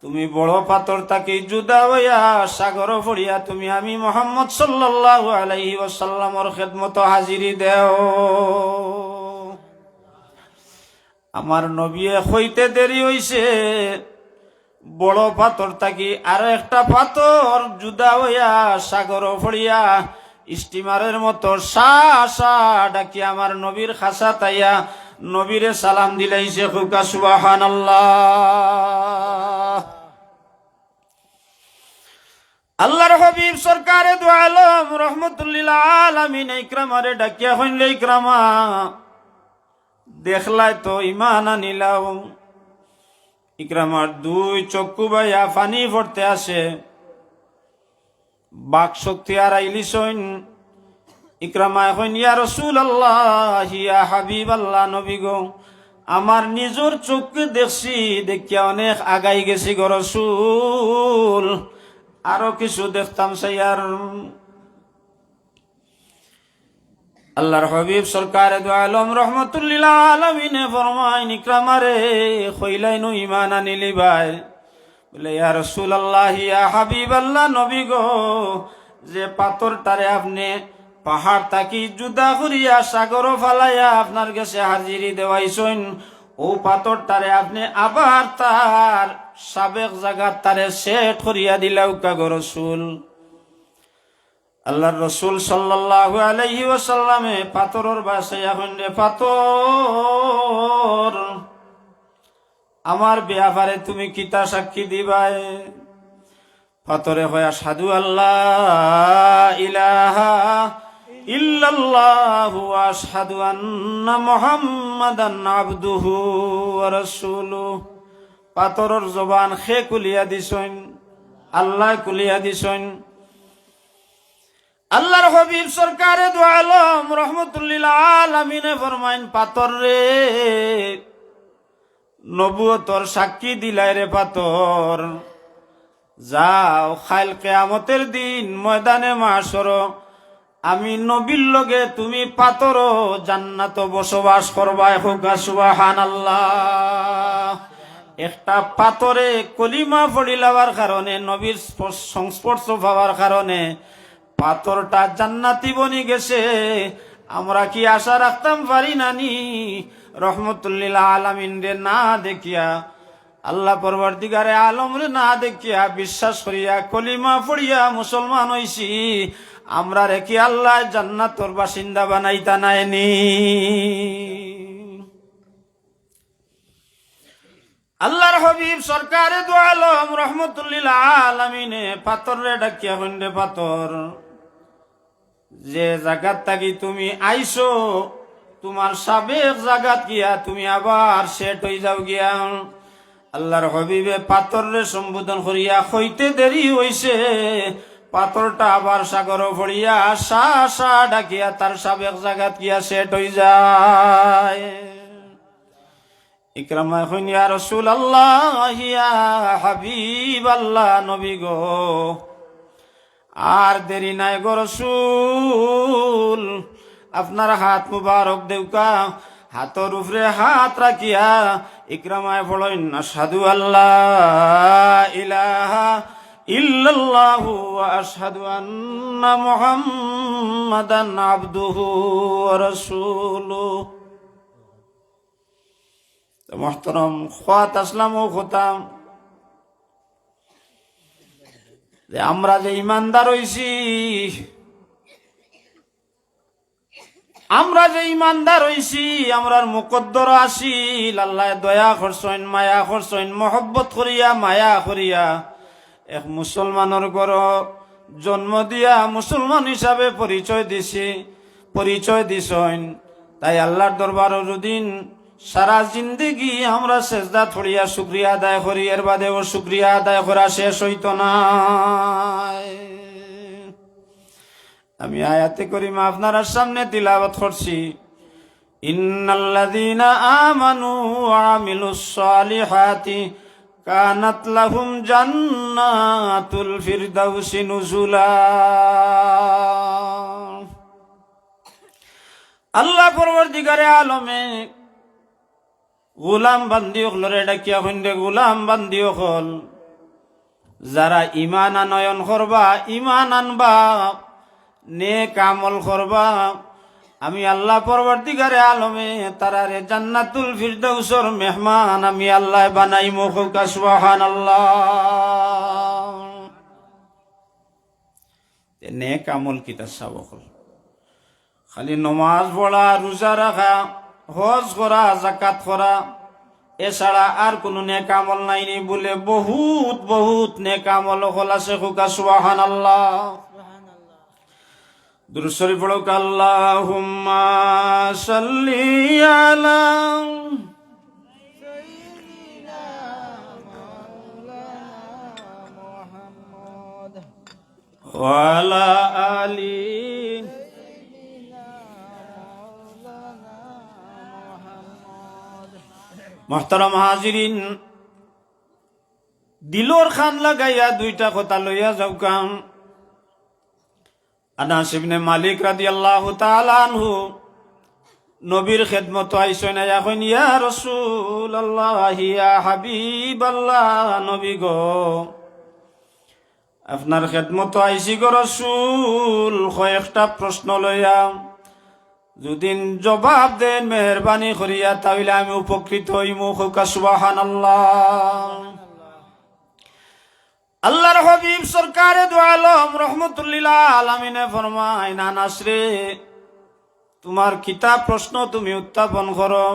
তুমি বড় পাথর তাকি জুদা হইয়া সাগর পড়িয়া তুমি আমি মুহাম্মদ সাল্লাল্লাহু আলাইহি ওয়াসাল্লামর খেদমত হাজিরি দেও। আমার নবী হইতে দেরি হইছে, বড় পাথর থাকি আর একটা পাথর জুদা হইয়া সাগর পড়িয়া স্টিমারের মতো সা সা ডাকি আমার নবীর খাসা তাইয়া নবীরে সালাম দিলাইছে খুকা সুবহানাল্লাহ। আল্লাহর হাবিব সরকারে দু আলম রহমতুল্লিল আলামিন ইকরামারে ডাকিয়া হইলে ইকরামা দেখলাই তো ইমান আনিলাও। ইকরামার দুই চক্ষু বাইয়া পানি পড়তে আসে, বাক শক্তি আর আইলিসইন। ইকরামা এখন ইয়া রাসূলুল্লাহ ইয়া হাবিবাল্লাহ নবী গো, আমার নিজের চোখকে দেখছি, দেখিয়া অনেক আগাই গেছি গো রাসূল, আরো কিছু দেখতাম সাইয়ার। আল্লাহর হাবিব সরকারে দু আলম রহমতুল্লিল আলামিনে ফরমাইন ইকরামারে কইলাইনু ঈমান আনিলি ভাই, বলে ইয়া রাসূলুল্লাহ ইয়া হাবিবাল্লাহ নবী গো, যে পাথরটারে আপনি পাহাড় তাকি জুদা করিয়া সাগর ফালাইয়া আপনার কাছে হাজিরি দেওয়াইছেন, ও পাথরটারে আপনি আবার তার সাবেক জায়গা তারে সেট করিয়া দিলাও কা গো রাসূল। আল্লাহর রসুল সাল্লাল্লাহু আলাইহি ওয়াসাল্লামে পাথরের বাসায় হইন্ডে পাথর, আমার ব্যাপারে তুমি কিতা সাক্ষী দিবাই? পাথরে হয় আশহাদু আল্লাহ ইলাহা ইল্লাল্লাহু ওয়া আশহাদু আন্না মুহাম্মাদান আবদুহু ওয়া রাসূলুহু। পাথরের জবান খে কুলিয়া দিছেন, আল্লাহ কুলিয়া দিছেন। আল্লাহর হাবিব সরকারে দু আলম রহমতুল্লিল আলামিনে ফরমাইন পাথর রে, নবুয়তর সাক্ষী দিলাই রে পাথর, যাও খাইল কিয়ামতের দিন ময়দানে মাশর আমি নবীর লগে তুমি পাথর জান্নাত বসবাস করবাই হোকা সুবহানাল্লাহ। একটা পাথরে কলিমা পড়িলাবার কারণে, নবীর সংস্পর্শ পাওয়ার কারণে পাথরটা জান্নাতি বনি গেছে। আমরা কি আশা রাখতাম পারি নানি রহমতুল্লিল আলামিন রে না দেখিয়া, আল্লাহ পরবর্তীকারে আলম রে না দেখিয়া বিশ্বাস করিয়া কলিমা পড়িয়া মুসলমান হইছি, আমরা রেখি আল্লাহ জান্নাতর বাসিন্দা বানাইতা নাইনি। আল্লাহর হাবিব সরকারে দু আলম রহমতুল্লিল আলামিনে পাথর রে ডাকিয়া হইন্ডে পাথর, যে জায়গাত থাকি তুমি আইসো তোমার সাবেক জায়গাত গিয়া তুমি আবার সেট হয়ে যাও গিয়া। আল্লাহর হাবিবে পাথরে সম্বোধন করিয়া হইতে দেরি হইছে, পাথরটা আবার সাগর পড়িয়া সা সা ডাকিয়া তার সাবেক জায়গাত গিয়া সেট হয়ে যায়। ইকরামা এখন ইয়া রাসূলুল্লাহ ইয়া হাবিবাল্লাহ নবী গো, আর দেরি নাই গো রাসূল, আপনার হাত মুবারক দেউকা। হাতের উপরে হাত রাখিয়া ইকরামায় বলেন আশহাদু আল্লাহ ইলাহা ইল্লাল্লাহু ওয়া আশহাদু আন্না মুহাম্মাদান আবদুহু ওয়া রাসূলুহু। তো মুহতারাম খাত আসলাম ও খোতাম, যে আমরা যে ইমানদার হইছি, আমরা যে ইমানদার হইছি আমরার মুকদ্দর আসিল আল্লাহ দয়া করছেন মায়া করছেন মহব্বত করিয়া মায়া করিয়া এক মুসলমানের ঘর জন্ম দিয়া মুসলমান হিসাবে পরিচয় দিছেন। তাই আল্লাহর দরবার যদিন সারা জিন্দেগি আমরা সেজদা থরিয়া শুকরিয়া আদায় করি, এর বাদেও শুকরিয়া আদায় করা শেষ হইত না। আমি আয়াতে করিমা আপনার সামনে তিলাওয়াত করছি, ইন্নাল্লাযীনা আমানু ওয়া আমিলুস সালিহাতি কানাত লাহুম জান্নাতুল ফিরদাউসি নুজুলা। আল্লাহ পরবর্তীকারে আলমে গোলাম বান্দি হলরে ডাকিয়া হইন্দে গোলাম বান্দি হল যারা ইমান আনয়ন করবা, ইমান আনবা, নেক আমল করবা, আমি আল্লাহ পরবর্তীকারে আলমে তারারে জান্নাতুল ফিরদাউসর মেহমান আমি আল্লাহ বানাইমু। কওকা সুবহানাল্লাহ। নেক আমল কিতা সাবকল খালি নমাজ পড়া, রোজা রাখা, হজ করা, যাকাত করা এছাড়া আর কোনো নেক আমল নাইনি বলে বহুত বহুত নেক আমল হল আছে। কওকা সুবহানাল্লাহ। দুরূদ শরীফ পড়ো। আল্লাহুম্মা সাল্লি আলা সাইয়্যিদিনা মাওলানা মুহাম্মদ ওয়া আলা আলি সাইয়্যিদিনা মাওলানা মুহাম্মদ। মুহতারাম হাজিরিন, দিলর খান লাগাইয়া দুইটা কথা লইয়া যাও কাম। আনাস ইবনে মালিক রাদিয়াল্লাহু তাআলা আনহু নবীর খেদমত আইসেন, এখন ইয়া রাসূলুল্লাহ ইয়া হাবিবাল্লাহ, নবী গো আপনার খেদমত আইসি গো রাসূল, কয়েকটা প্রশ্ন লইয়া যদি জবাব দেন মেহরবানি করিয়া তাহলে আমি উপকৃত হইমু। কওকা সুবহানাল্লাহ। আল্লাহর হাবিব সরকারে দু আলম রহমতুল্লিল আলামিনে ফরমায়, আনাস রে তোমার কিতাব প্রশ্ন তুমি উত্থাপন করো।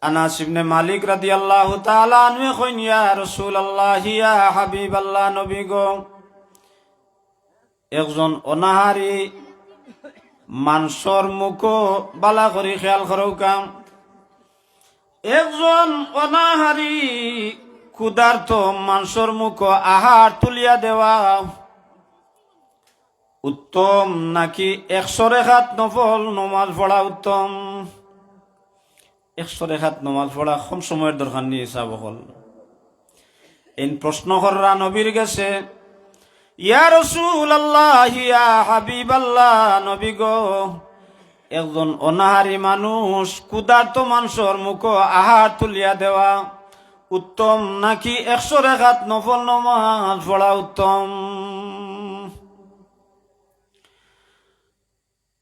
আনাস ইবনে মালিক রাদিয়াল্লাহু তাআলা আনহু কইন, ইয়া রাসূলুল্লাহ ইয়া হাবিবাল্লাহ, নবী গো একজন অনাহারি মানুষের মুখ বালা করে খেয়াল করো কাম। একজন অনাহারি ক্ষুধার্ত মানুষের মুখ আহার তুলিয়া দেওয়া উত্তম নাকি 100 রাকাত নফল নমাজ পড়া উত্তম? 100 রাকাত নমাজ পড়া কম সময়ের দরকার নিয়ে হিসাব হল। এই প্রশ্ন কররা নবীর গেছে, ইয়া রাসূলুল্লাহ ইয়া হাবিবাল্লাহ, নবী গো একজন অনাহারি মানুষ ক্ষুধার্ত মানুষের মুখ আহার তুলিয়া দেওয়া উত্তম নাকি 100 রাকাত নফল নমাজ পড়া উত্তম?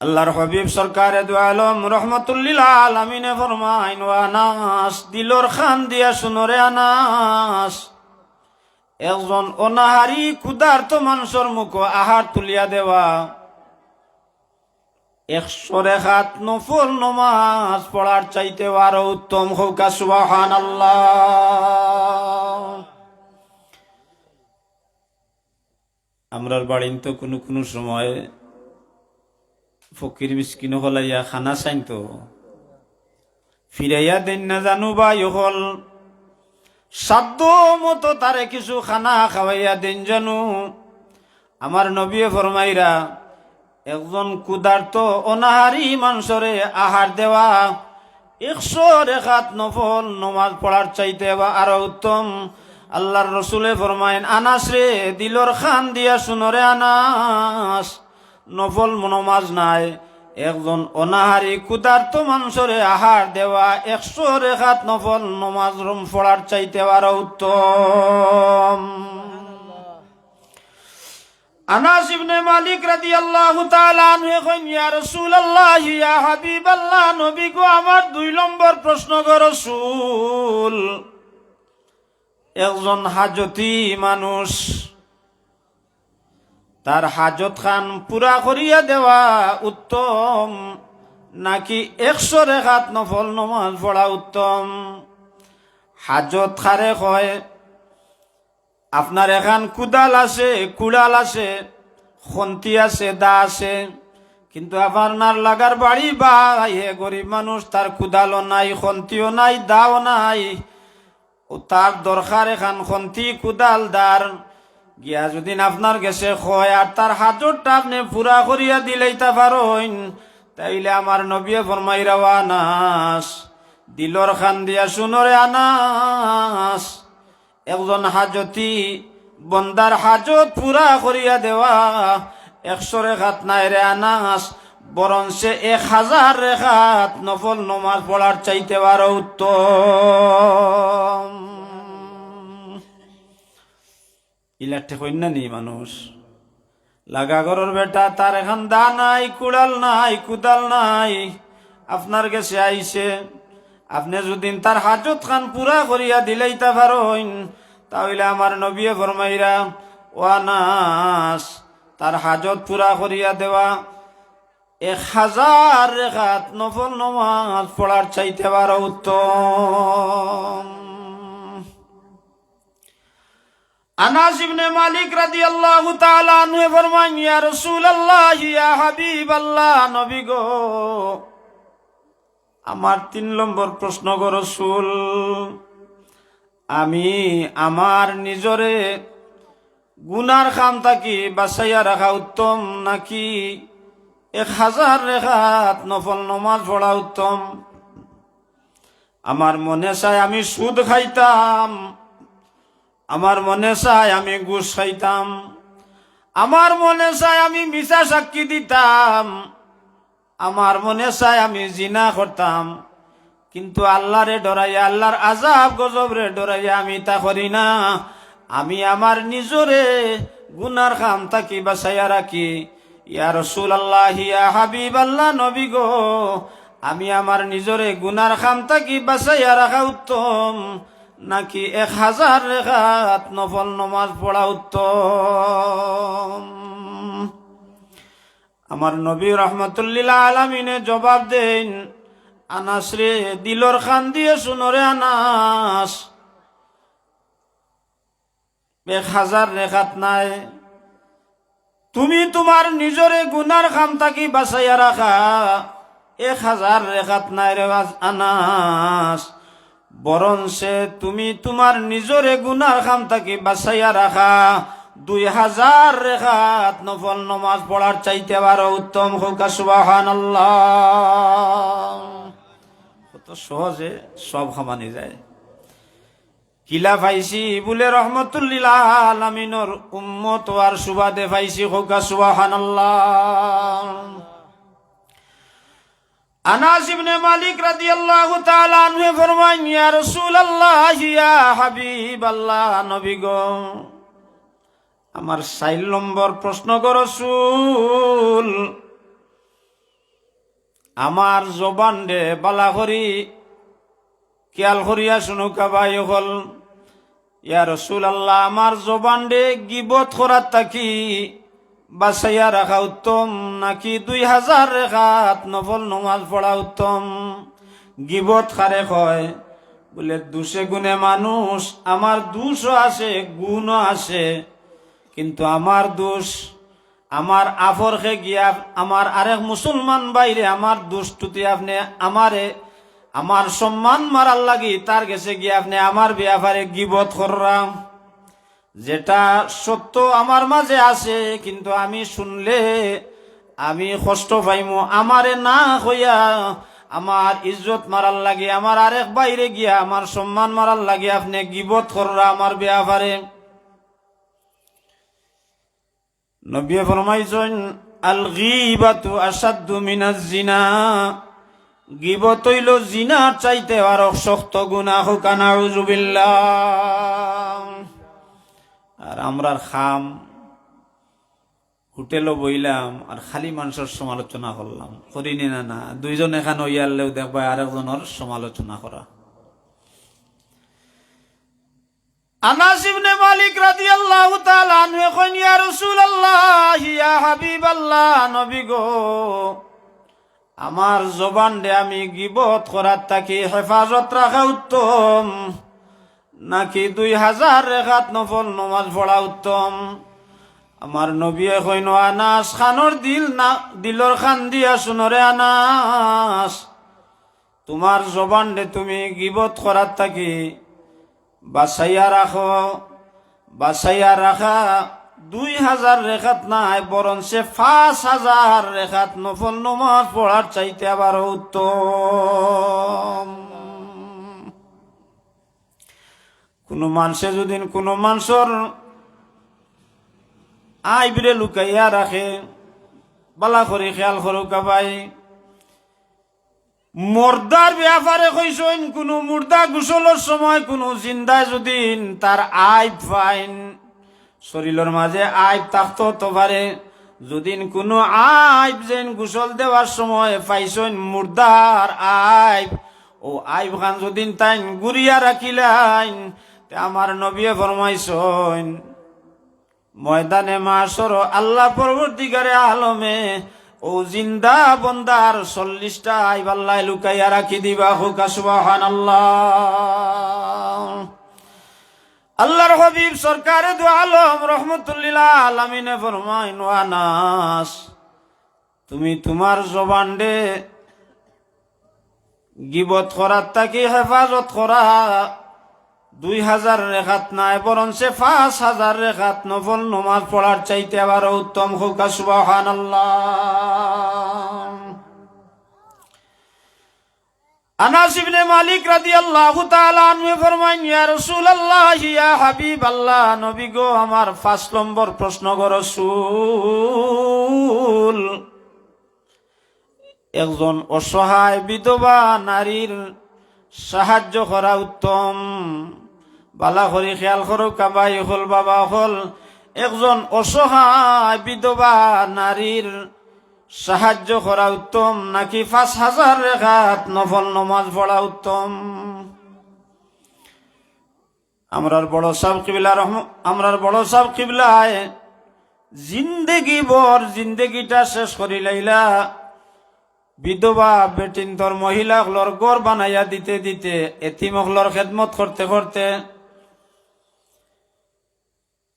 আল্লাহর হাবিব সরকারে দু আলম রহমতুল্লিল আলামিনে ফরমাইন, ওয়া আনাস দিলর খান দিয়া শুনরে আনাস, একজন অনাহারি ক্ষুধার্ত মানুষের মুখ আহার তুলিয়া দেওয়া 100 রাকাত নফল নমাজ পড়ার চাইতে আরো উত্তম। কওকা সুবহানাল্লাহ। আমরার বাড়িন তো কোনো কোনো সময় ফকির মিসকিন হলাইয়া খানা চাইন তো ফিরাইয়া দেন না জানো বা হল সাধ্য মতো তারে কিছু খানা খাওয়াইয়া দেন জানো। আমার নবী ফরমাইরা একজন ক্ষুধার্ত অনাহারি মানুষরে আহার দেওয়া 100 রাকাত নফল নমাজ পড়ার চাইতে আরো উত্তম। আল্লাহর রসুলে ফরমাইন, আনাস রে দিলর খান দিয়া শুনরে আনাস, নফল নমাজ নাই, একজন অনাহারি ক্ষুধার্ত মানুষরে আহার দেওয়া 100 রাকাত নফল নমাজ পড়ার চাইতে আরো উত্তম। আনাস ইবনে মালিক রাদিয়াল্লাহু তাআলা আনহু কইন, ইয়া রাসূলুল্লাহ ইয়া হাবিবাল্লাহ, নবী গো আমার 2 নম্বর প্রশ্ন গো রাসূল, একজন হাজতি মানুষ তার হাজত খান পুরা করিয়া দেওয়া উত্তম নাকি 100 রেখাত নফল নমাজ পড়া উত্তম? হাজত খারে কয় আপনার এখান কুদাল আছে, কুড়াল আছে, খন্তি আছে, দা আছে, কিন্তু আপনার লাগার বাড়ি বাই হে গরিব মানুষ, তার কুদালও নাই, খন্তিও নাই, দাও নাই। ও তার দরকার এখান খন্তি কুদাল দার গিয়া যদি আপনার গেছে হয় আর তার হাজতটা আপনি পুরা করিয়া দিলেইতা পারেন, তাইলে আমার নবী ফরমাইরা আনাস, দিলর খান দিয়া শুনরে আনাস, একজন হাজতি বন্দার হাজত পুরা করিয়া দেওয়া 100 রেখাত নাই রে আনাস, বরং সে 1000 রেখাত নফল নমাজ পড়ার চাইতে পারো উত্তম। ইলাটে কইনা নি মানুষ লাগা ঘরের বেটা, তার এখন দা নাই, কুড়াল নাই, কুদাল নাই, আপনার কাছে আইছে, আপনি যদি তার হাজত খান পুরা করিয়া দিলেইতা পারেন, তাহলে আমার নবী ফরমাইরা ওয়ানাস, তার হাজত পুরা করিয়া দেওয়া 1000 রেখাত নফল নমাজ পড়ার চাইতে পারো উত্তম। আনাস ইবনে মালিক রাদিয়াল্লাহু তাআলা আনহু ফরমান, ইয়া রাসূলুল্লাহ, ইয়া হাবিবাল্লাহ, নবী গো, আমার 3 নম্বর প্রশ্ন গো রাসূল, আমি আমার নিজরে গুনার খাম থাকি বাঁচাইয়া রাখা উত্তম নাকি 1000 রেখাত নফল নমাজ পড়া উত্তম? আমার মনে চায় আমি সুদ খাইতাম, আমার মনে চায় আমি ঘুষ খাইতাম, আমার মনে চায় আমি মিছা সাক্ষী দিতাম, আমার মনে চায় আমি জিনা করতাম, কিন্তু আল্লাহরে ডরাইয়া, আল্লাহর আযাব গজবরে ডরাইয়া আমি তা করি না। আমি আমার নিজরে গুনার খাম থাকি বাঁচাইয়া রাখি। ইয়া রাসূলুল্লাহ, ইয়া হাবিবাল্লাহ, নবী গো, আমি আমার নিজরে গুনার খাম থাকি বাঁচাইয়া রাখা উত্তম নাকি 1000 রেখাত নফল নমাজ পড়া উত্তম? আমার নবী রাহমাতুল্লিল আলামিনে জবাব দেন, আনাস রে, দিলর খান দিয়ে শুনরে আনাস, 1000 রেখাত নাই, তুমি তোমার নিজরে গুনার খাম থাকি বাঁচাইয়া রাখা 1000 রেখাত নাই রে আনাস, বরং সে তুমি তোমার নিজরে গুনার খাম থাকি বাঁচাইয়া রাখা 2000 রেখাত নফল নমাজ পড়ার চাইতে পারো উত্তম। হোক সুবহানাল্লাহ। কত সহজে সব খামানি যায়। কিলা পাইছি বলে রহমতুল্লিল আলামিনের উম্মত আর সুবাদে পাইছি। হোক সুবহানাল্লাহ। আনাস ইবনে মালিক রাদিয়াল্লাহু তাআলা আনহু ফরমান, ইয়া রাসূলুল্লাহ, ইয়া হাবিবাল্লাহ, নবী গো, আমার 4 নম্বর প্রশ্ন গো রাসূল, আমার জবান দে বালা করি খেয়াল করিয়া শুনুকা ভাই হল। ইয়া রাসূলুল্লাহ, আমার জবান দে গীবত করার থাকি বাঁচাইয়া রাখা উত্তম নাকি 2000 রেখাত নফল নমাজ পড়া উত্তম? গীবত খারে কয় বলে দুষে গুণে মানুষ, আমার দোষও আছে গুণও আছে, কিন্তু আমার দোষ, আমার আফরকে গিয়া আমার আরেক মুসলমান বাইরে আমার দোষটুতি আপনি আমারে আমার সম্মান মারার লাগি তার গেছে গিয়া আপনি আমার ব্যাপারে গীবত কররাম, যেটা সত্য আমার মাঝে আছে, কিন্তু আমি শুনলে আমি কষ্ট পাইমু, আমারে না হইয়া আমার ইজ্জত মারার লাগে আমার আরেক বাইরে গিয়া আমার সম্মান মারার লাগে আপনি গীবত কররা আমার ব্যাপারে। নবী ফরমাইছেন, আল গীবাতু আসাদ্দু মিনাজ জিনা, গীবত হইল জিনার চাইতে আরো শক্ত গুনাহ। হোক নাউযু বিল্লাহ। আর আমরার খাম হোটেলও বইলাম আর খালি মানুষের সমালোচনা করলাম, করিনি না? না, দুইজন এখানে হইয়ালেও দেখবা আরেকজনের সমালোচনা করা। আনাস ইবনে মালিক রাদিয়াল্লাহু তাআলা আনহু কইন ইয়া রাসূলুল্লাহ ইয়া হাবিবাল্লাহ নবী গো আমার জবান দে আমি গিবত করার থাকি হেফাজত রাখা উত্তম নাকি 2000 রেখাত নফল নামাজ পড়া উত্তম? আমার নবী কইন আনাস খানোর দিল না দিলর খান দিয়া শুনরে আনাস তোমার জবান দে তুমি গিবত করার থাকি বাসাইয়া রাখা 2000 রেখাত নাই বরং সে 5000 রেখাত নফল নামাজ পড়ার চাইতে আবার উত্তম। কোনো মানুষে যদি কোনো মানুষের আইবরে লুকাইয়া রাখে বালা করে খেয়াল করুকা ভাই। মুর্দার ব্যাপারে কইছেন কোন মুর্দা গোসলের সময় কোন জিন্দায় যদি তার আইব পাইন শরীরের মাঝে আইব থাকতো তো পারে যদি কোনো আইব যেন গোসল দেওয়ার সময় পাইছেন মুর্দার আইব ও আইব খান যদি তাই গুড়িয়া রাখিলেন আমার নবী ফরমাইছেন ময়দানে মাশর আল্লাহ পরবর্তীকারে আলমে ও জিন্দা বন্দার 40টা আইব আল্লাহ লুকাইয়া রাখি দিবা হুকা সুবহানাল্লাহ। আল্লাহর হাবিব সরকারে দু আলম রহমতুল্লিল আলামিনে ফরমাইন আনাস তুমি তোমার জবান দে গিবত করার তাকি হেফাজত করা 2000 রেখাত নাই বরং সে 5000 রেখাত নফল নামাজ পড়ার চাইতে আবার উত্তম হুকা সুবহানাল্লাহ। আনাস ইবনে মালিক রাদিয়াল্লাহু তাআলা আনহু ফরমাইন ইয়া রাসূলুল্লাহ ইয়া হাবিবাল্লাহ নবী গো আমার 5 নম্বর প্রশ্ন গো রাসূল একজন অসহায় বিধবা নারীর সাহায্য করা উত্তম বালা করে খেয়াল করো কাবাই হল বাবা হল একজন অসহায় বিধবা নারীর সাহায্য করা উত্তম নাকি 5000 রেখাত নফল নামাজ পড়া উত্তম? আমরার বড় সাহেব কিবলায় জিন্দেগিটা শেষ করি লাইলা বিধবা বেটিন্তর মহিলা হলর গড় বানাইয়া দিতে দিতে এতিম হলর খেদমত করতে করতে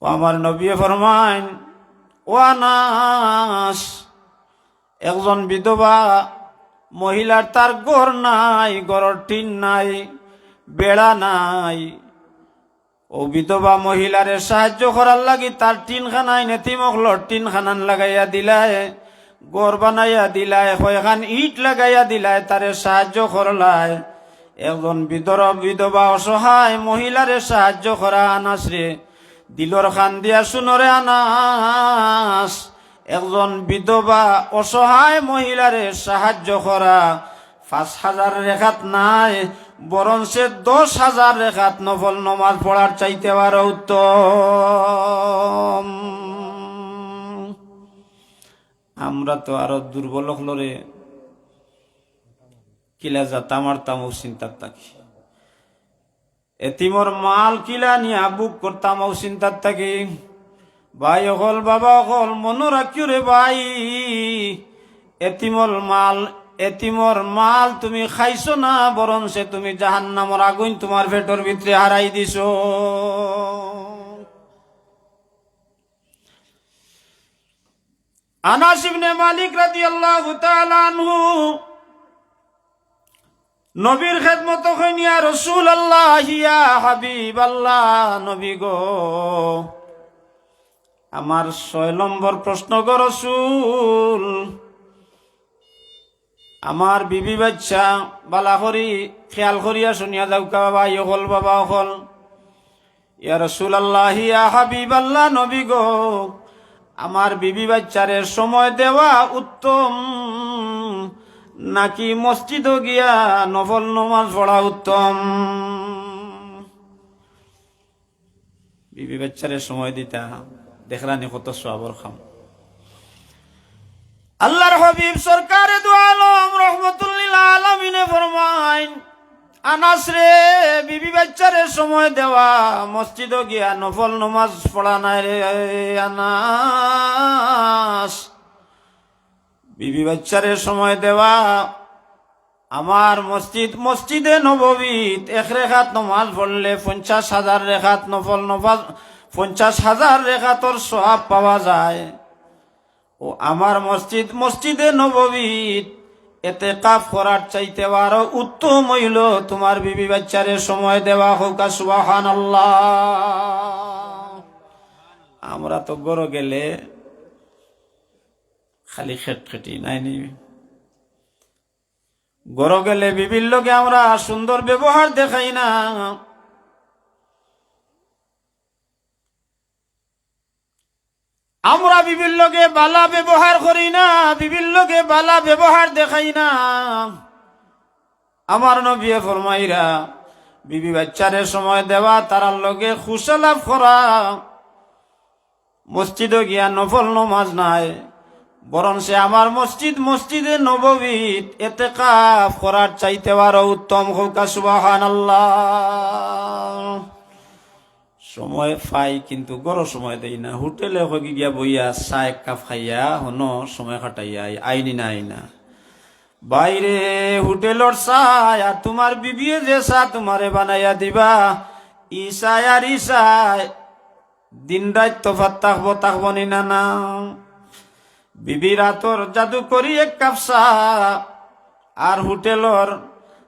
আমার নবী ফরমাইন ও আনাস একজন বিধবা মহিলার তার গড় নাই গড়র টিন নাই বেড়া নাই ও বিধবা মহিলারে সাহায্য করার লাগি তার টিন খানায় এতিম হলর টিন খানান লাগাইয়া দিলায় গড় বানাইয়া দিলায় কয়খান ইট লাগাইয়া দিলায় তারে সাহায্য করলায় একজন বিধবা অসহায় মহিলারে সাহায্য করা আনাস রে দিলর খান দিয়া শুনরে আনাস একজন বিধবা অসহায় মহিলারে সাহায্য করা 5000 রেখাত নাই বরং সে 10000 রেখাত নফল নামাজ পড়ার চাইতে আবার উত্তম। আমরা তো আরো দুর্বল হলরে কিলা যাতাম আর তামও চিন্তার থাকি এতিমর মাল কিলা নিয়া বুক করতাম ও চিন্তার থাকি ভাই হল বাবা হল মনে রাখিও রে ভাই এতিমর মাল তুমি খাইছো না বরং সে তুমি জাহান্নামের আগুন তোমার পেটের ভিতরে হারাই দিছো। আনাস ইবনে মালিক রাদিয়াল্লাহু তাআলা আনহু নবীর খেদমত কইন ইয়া রাসূলুল্লাহ ইয়া হাবিবাল্লাহ নবী গো আমার 6 নম্বর প্রশ্ন গো রাসূল আমার বিবি বাচ্চা বালা করি খেয়াল করিয়া শুনিয়া যাও কা বাবা ইহল বাবা হল ইয়া রাসূলুল্লাহ ইয়া হাবিবাল্লাহ নবী গো আমার বিবি বাচ্চারে সময় দেওয়া উত্তম নাকি মসজিদ গিয়া নফল নামাজ পড়া উত্তম? বিবি বাচ্চারে সময় দিতা দেখলানি কত সওয়াবের কাম। আল্লাহর হাবিব সরকারে দু আলম রহমতুল্লিল আলামিনে ফরমাইন আনাস রে বিবি বাচ্চারে সময় দেওয়া, মসজিদ গিয়া নফল নমাজ পড়া নাই রে আনাস। বিবি বাচ্চারে সময় দেওয়া, আমার মসজিদে নববীত এক রেখাত নমাজ পড়লে 50,000 রেখাত নফল নমাজ, 50,000 রেখাতর সওয়াব পাওয়া যায়। ও আমার মসজিদে নববীত ইতিকাফ করার চাইতে আরো উত্তম হইল তোমার বিবি বাচ্চারে সময় দেওয়া। হোক সুবহানাল্লাহ। আমরা তো গরো গেলে খালি খেটখেটি নাই নি, গরো গেলে বিবির লোকে আমরা সুন্দর ব্যবহার দেখাই না। আমরা বিবির লোকে বালা ব্যবহার করি না, বিবির লোকে বালা ব্যবহার দেখাই না। আমার নবী ফরমাইরা বিবি বাচ্চারে সময় দেওয়া, তারার লগে খুশালাভ করা। মসজিদে গিয়া নফল নমাজ নাই, বরং সে আমার মসজিদে নববীত ইতিকাফ করার চাইতে আরো উত্তম। হোক সুবহানাল্লাহ। সময় পাই কিন্তু গরো সময় দেই না। হোটেলে হকি গিয়া বইয়া চা এক কাপ খাইয়া হন সময় কাটাইয়া আইনি না আইনা বাইরে হোটেলর চাই। আর তোমার বিবিয়ে যে চা তোমারে বানাইয়া দিবা, ইসায় আর ইসায় দিন রাত তফাৎ থাকবো নি না না। বিবি রাতর জাদু করি এক কাপ চা, আর হোটেলর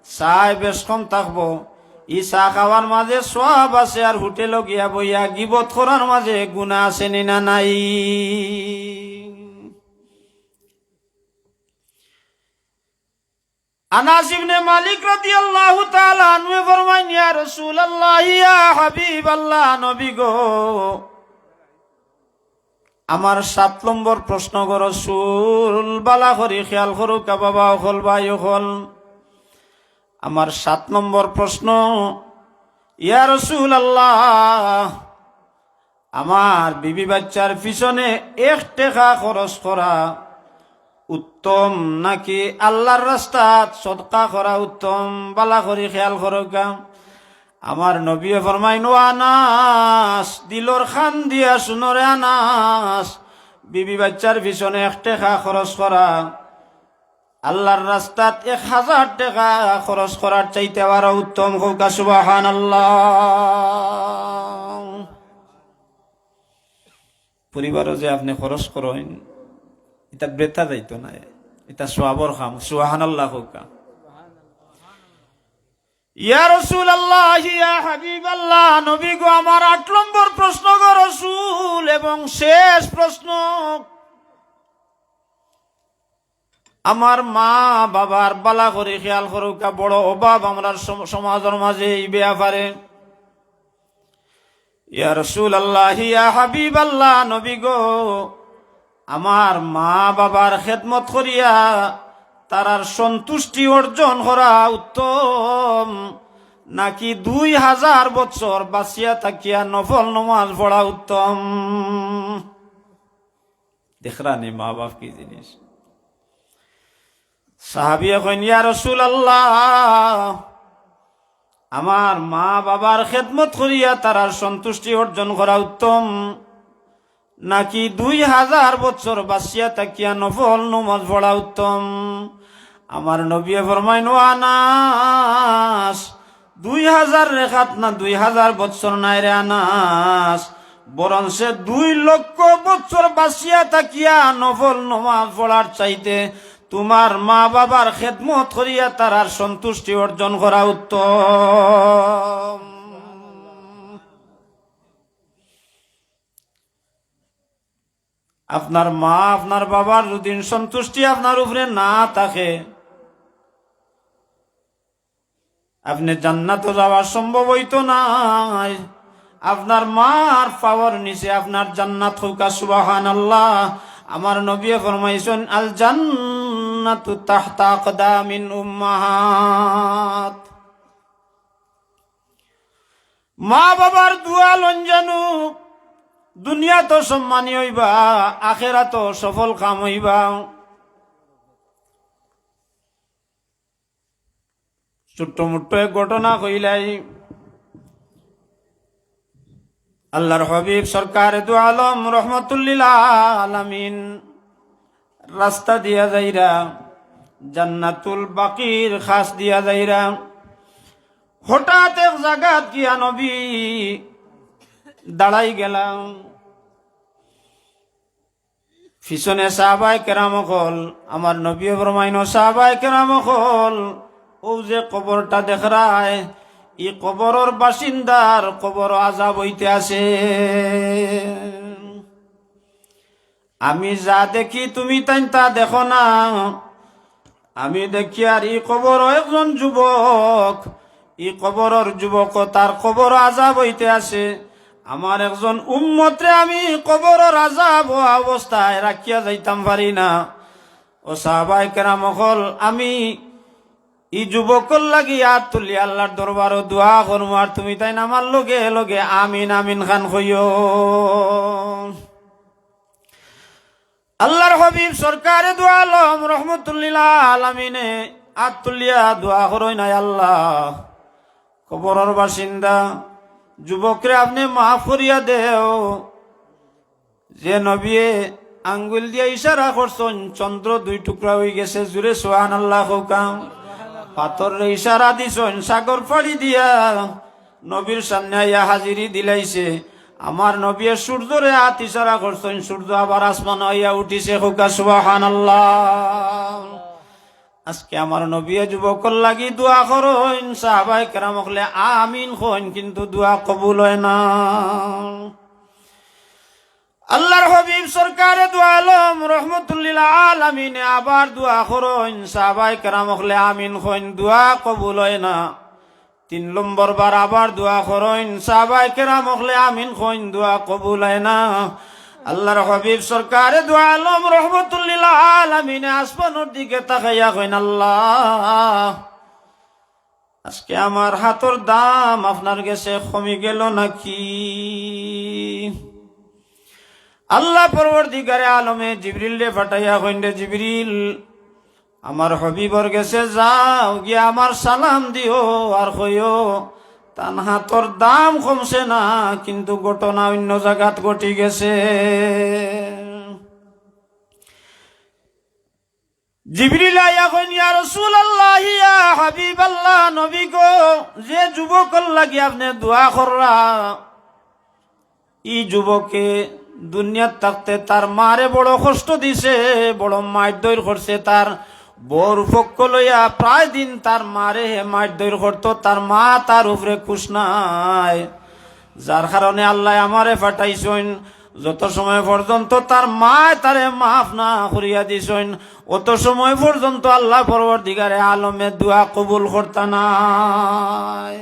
চায় বেশ কম থাকবো। ই চা খাওয়ার মাঝে সওয়াব আছে, আর হোটেলে গিয়া বইয়া গিবত করার মাঝে গুনাহ আছে নি না নাই। আনাস ইবনে মালিক রাদিয়াল্লাহু তাআলা আনহু ফরমায়, ইয়া রাসূলুল্লাহ ইয়া হাবিবাল্লাহ, নবী গো আমার 7 নম্বর প্রশ্ন গো রাসূল, বালা করি খেয়াল করুক বাবা হল ভাই হল। আমার 7 নম্বর প্রশ্ন, ইয়া রাসূলুল্লাহ আমার বিবি বাচ্চার পিছনে 1 টাকা খরচ করা উত্তম নাকি আল্লাহর রাস্তাত সদকা করা উত্তম? বালা করি খেয়াল করুক। আমার নবী ফরমাইন, ও আনাস, দিলর খান দিয়া শুনরে আনাস, বিবি বাচ্চার পিছনে 1 টাকা খরচ করা আল্লাহর রাস্তাত 1000 টাকা খরচ করার চাইতে আরো উত্তম। হোক সুবহানাল্লাহ। পরিবারও যে আপনি খরচ করেন এটা বেতা যাইতো না, এটা সওয়াবর কাম। সুবহানাল্লাহ। হোক। ইয়া রাসূলুল্লাহ ইয়া হাবিবাল্লাহ, নবী গো আমার 8 নম্বর প্রশ্ন গো রাসূল, এবং শেষ প্রশ্ন, আমার মা বাবার বালা করে খেয়াল করুক। বড় অভাব আমরা সমাজের মাঝে এই ব্যাপারে। ইয়া রাসূলুল্লাহ ইয়া হাবিবাল্লাহ, নবী গো আমার মা বাবার খেদমত করিয়া তারার সন্তুষ্টি অর্জন করা উত্তম নাকি 2000 বছর বাঁচিয়া থাকিয়া নফল নমাজ পড়া উত্তম? দেখরানি মা বাপ কি জিনিস। সাহাবিয়া কইন, ইয়া রাসূলুল্লাহ আমার মা বাবার খেদমত করিয়া তারার সন্তুষ্টি অর্জন করা উত্তম নাকি 2000 বছর বাঁচিয়া থাকিয়া নফল নমাজ পড়া উত্তম? আমার নবী ফরমাইন, ও আনাস 2000 রেখাত না 2000 বছর নাই রে আনাস, বরং সে 2 লক্ষ বছর বাঁচিয়া থাকিয়া নফল নমাজ পড়ার চাইতে তোমার মা বাবার খেদমত করিয়া তারার সন্তুষ্টি অর্জন করা উত্তম। আপনার মা আপনার বাবার যদি সন্তুষ্টি আপনার উপরে না থাকে, আপনি জান্নাতে যাওয়া সম্ভব হইতো নাই। আপনার মার পাওয়ার নিচে আপনার জান্নাত হোক। সুবহানাল্লাহ। আমার নবী ফরমাইছেন, আল জান্নাতু তাহতা আকদামিন উম্মাহাত। মা বাবার দোয়া লঞ্জানু দুনিয়া তো সম্মানী হইবা, আখেরাত সফল কাম হইবা। ছোট্ট মোট্ট এক ঘটনা কইলাই। আল্লাহর হাবিব সরকার দু আলম রহমতুল্লিল আলামিন রাস্তা দিয়া যাইরা জান্নাতুল বাকির খাস দিয়া যাইরা হঠাৎ এক জায়গাত গিয়া নবী দাঁড়াই গেলাম। পিছনে সাহাবায়ে কেরাম হল, আমার নবী ফরমাইন সাহাবায়ে কেরাম হল, ও যে কবরটা দেখরায় ই কবরের বাসিন্দার কবর আযাব হইতে আছে। আমি যা দেখি তুমি তাই তা দেখো না। আমি দেখি আর ই কবর একজন যুবক, ই কবরের যুবক তার কবর আযাব হইতে আছে। আমার একজন উম্মতরে আমি কবরের আযাব অবস্থায় রাখিয়া যাইতাম পারি না। ও সাহাবায়ে কেরাম হল, আমি ই যুবকর লাগি হাত তুলি আল্লাহর দরবারও দোয়া করবো, আর তুমি তাই না আমার লগে লগে আমিন আমিন খান কইও। আল্লাহর হাবিব সরকারে দু আলম রহমতুল্লিল আলামিনে হাত তুলিয়া দোয়া করই নাই, আল্লাহ কবরের বাসিন্দা যুবকরে আপনি মাফ করিয়া দেও। যে নবী আঙ্গুল দিয়া ইশারা করছেন চন্দ্র দুই টুকরা হয়ে গেছে, জুড়ে সুবহানাল্লাহ হুকাম। পাথরের ইশারা দিছেন সাগর পাড়ি দিয়া নবীর সামনে আইয়া হাজিরি দিলাইছে। আমার নবী সূর্যরে হাত ইশারা করছেন, সূর্য আবার আসমান হইয়া উঠিছে, হুকা সুবহানাল্লাহ। আজকে আমার নবী যুবকর লাগি দোয়া করেন, সাহাবায়ে কেরাম হলে আমিন কইন, কিন্তু দোয়া কবুল হয় না। আল্লাহর হাবিব সরকারে দু আলম রহমতুল্লিল আলামিনে আবার দোয়া করেন, সাহাবায়ে কেরাম হলে আমিন কইন, দোয়া কবুল হয় না। 3 নম্বর বার আবার দোয়া করেন, সাহাবায়ে কেরাম হলে আমিন কইন, দোয়া কবুল হয় না। আল্লাহর হাবিব সরকারে দু আলম রহমতুল্লিল আলামিনে আসমানের দিকে তাকাইয়া কইন, আল্লাহ আজকে আমার হাতর দাম আপনার কাছে কমে গেল নাকি? আল্লাহ পরবর্তীকারে আলমে জিবরিল রে পাঠাইয়া কইন, রে জিবরিল আমার হাবিবর কাছে যাও, গিয়া আমার সালাম দিও আর কইও তান হাতর দাম কমছে না, কিন্তু ঘটনা অন্য জায়গাত ঘটি গেছে। জিবরিল আইয়া কইন, ইয়া রাসূলুল্লাহ ইয়া হাবিবাল্লাহ, নবী গো যে যুবকর লাগি আপনি দোয়া কররা, ই যুবকে দুনিয়াত থাকতে তার মারে বড় কষ্ট দিছে, বড় মারধর করছে। তার বর পক্ষ লইয়া প্রায় দিন তার মারে মারধর করতো, তার মা তার উপরে খুশ নাই। যার কারণে আল্লাহ আমারে পাঠাইছেন, যত সময় পর্যন্ত তার মা তারে মাফ না করিয়া দিছেন, অত সময় পর্যন্ত আল্লাহ পরবর্তীকারে আলমে দোয়া কবুল করতা নাই।